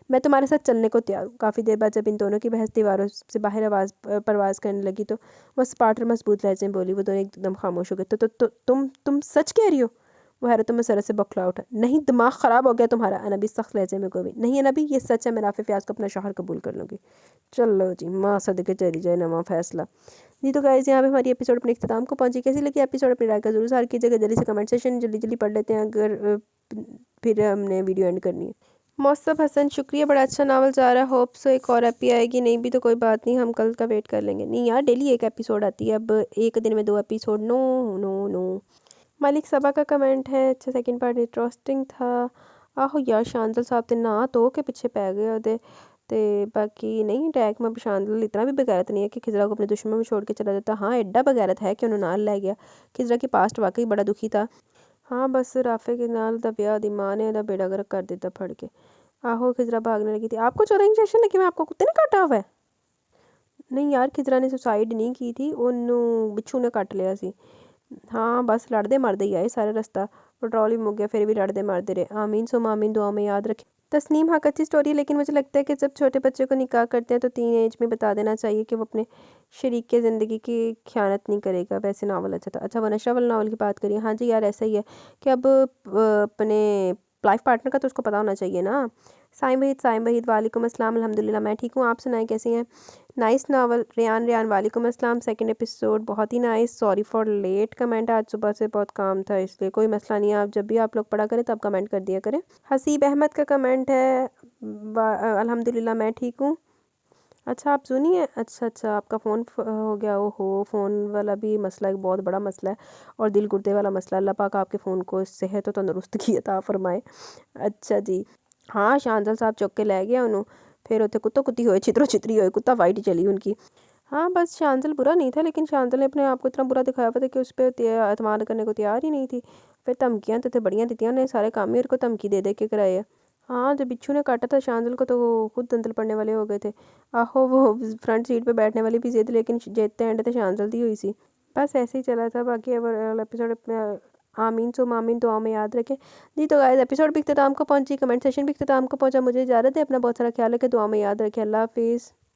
मैं तुम्हारे साथ चलने को तैयार हूँ। काफ़ी देर बाद जब इन दोनों की बहस दीवारों से बाहर परवाज़ करने लगी तो वह सपाट और मजबूत लहजे में बोली। वो दोनों एकदम खामोश हो गए। तो तुम सच कह रही हो? वो हैरत में सरस से बौखला उठा। नहीं, दिमाग ख़राब हो गया तुम्हारा? अनबी सख्त लहजे में गोई। नहीं अनबी, ये सच है, मैं राफे फयाज को अपना शौहर कबूल कर लूँगी। चलो जी, माँ सदके चली जाए नवा फैसला। जी तो गाइस, यहाँ पे हमारी एपिसोड अपने इख्तिताम को पहुँची। कैसी लगी एपिसोड? अपनी राय का जरूर ज़ाहिर कीजिएगा। जल्दी से कमेंट सेशन जल्दी जल्दी पढ़ लेते हैं, अगर फिर हमने वीडियो एंड करनी है। मौसम हसन, शुक्रिया, बड़ा अच्छा नावल जा रहा है। होप सो एक और एपी आएगी, नहीं भी तो कोई बात नहीं, हम कल का वेट कर लेंगे। नहीं यार, डेली एक एपिसोड आती है, अब एक दिन में 2 episode? No no no. Malik Saba का कमेंट है, अच्छा सेकंड पार्ट इंटरेस्टिंग था। आहो यार, शांतल साहब ते ना तो के पीछे पै गए ओदे ते बाकी नहीं। अटैक में शांतल इतना भी बगैरत नहीं है कि खिजरा को अपने दुश्मन में छोड़ के चला जाता। हाँ, एड्डा बगैरत है कि उन्होंने नाल ले गया। खिजरा की पास्ट वाकई बड़ा दुखी था। हाँ, बस राफे के नाल दा ब्याह दी मां ने दा बेड़ा गर्क कर दिता फड़ के। आहो, खिजरा भागने लगी थी। आपको 14 इंजेक्शन लगे? मैं आपको कुत्ते ने काटा हुआ है? नहीं यार, खिजरा ने सुसाइड नहीं की थी, ਉਹਨੂੰ ਬਿੱਛੂ ਨੇ ਕੱਟ ਲਿਆ ਸੀ। हाँ, बस लड़ते मरते ही आए सारे रास्ता। पेट्रोल ही मुक गया, फिर भी लड़ते मरते रहे। आमीन सुम आमीन, दुआ में याद रखें। तस्नीम, हाँ अच्छी स्टोरी है, लेकिन मुझे लगता है कि जब छोटे बच्चे को निकाह करते हैं तो टीन एज में बता देना चाहिए कि वो अपने शरीक के ज़िंदगी की ख़यानत नहीं करेगा। वैसे नावल अच्छा था। अच्छा, वो नशा वाला नावल की बात करिए। हाँ जी यार, ऐसा ही है कि अब अपने लाइफ पार्टनर का तो उसको पता होना चाहिए ना। साइम वहीद वालेकुम अस्सलाम, अल्हम्दुलिल्लाह मैं ठीक हूँ, आप सुनाएं कैसी हैं? Nice novel. रेयान वालेकुम अस्सलाम, सेकंड एपिसोड बहुत ही nice. Sorry for late comment, आज सुबह से बहुत काम था इसलिए। कोई मसला नहीं है, आप जब भी आप लोग पढ़ा करें तब कमेंट कर दिया करें। हसीब अहमद का कमेंट है, अल्हम्दुलिल्लाह मैं ठीक हूँ। अच्छा आप सुनिए, अच्छा आपका फ़ोन हो गया, ओहो फ़ोन वाला भी मसला एक बहुत बड़ा मसला है और दिल गुर्दे वाला मसला। अल्लाह पाक आपके फ़ोन को सेहत और तंदुरुस्ती अता फरमाए। अच्छा जी। हाँ शांतल साहब चुक के लै गया उन्होंने, फिर उत्थे कुत्तो कुत्ती होए, छितरो छितरी होए, कुत्ता फाइट चली उनकी। हाँ बस शांतल बुरा नहीं था, लेकिन शांतल ने अपने आप को इतना बुरा दिखाया हुआ था कि उस पर एतमाद करने को तैयार ही नहीं थी। फिर धमकियाँ तो बढ़िया दी उन्हें, सारे काम ही को धमकी दे के कराए है। हाँ जब बिच्छू ने काटा था शांतल को तो वो खुद दंदल पड़ने वाले हो गए थे। आहो वो फ्रंट सीट पे बैठने वाली भी जिद, लेकिन जीतते एंड ते शांतल दी हुई सी। बस ऐसे ही चला था। बाकी अब एपिसोड आमीन सो मामीन दुआ में याद रखें जी। तो गाइस एपिसोड भी इख्तिताम को पहुंची, कमेंट सेशन भी इख्तिताम को पहुंचा। मुझे इजाज़त है, अपना बहुत सारा ख्याल रखें, दुआ में याद रखें। अल्लाह हाफिज़।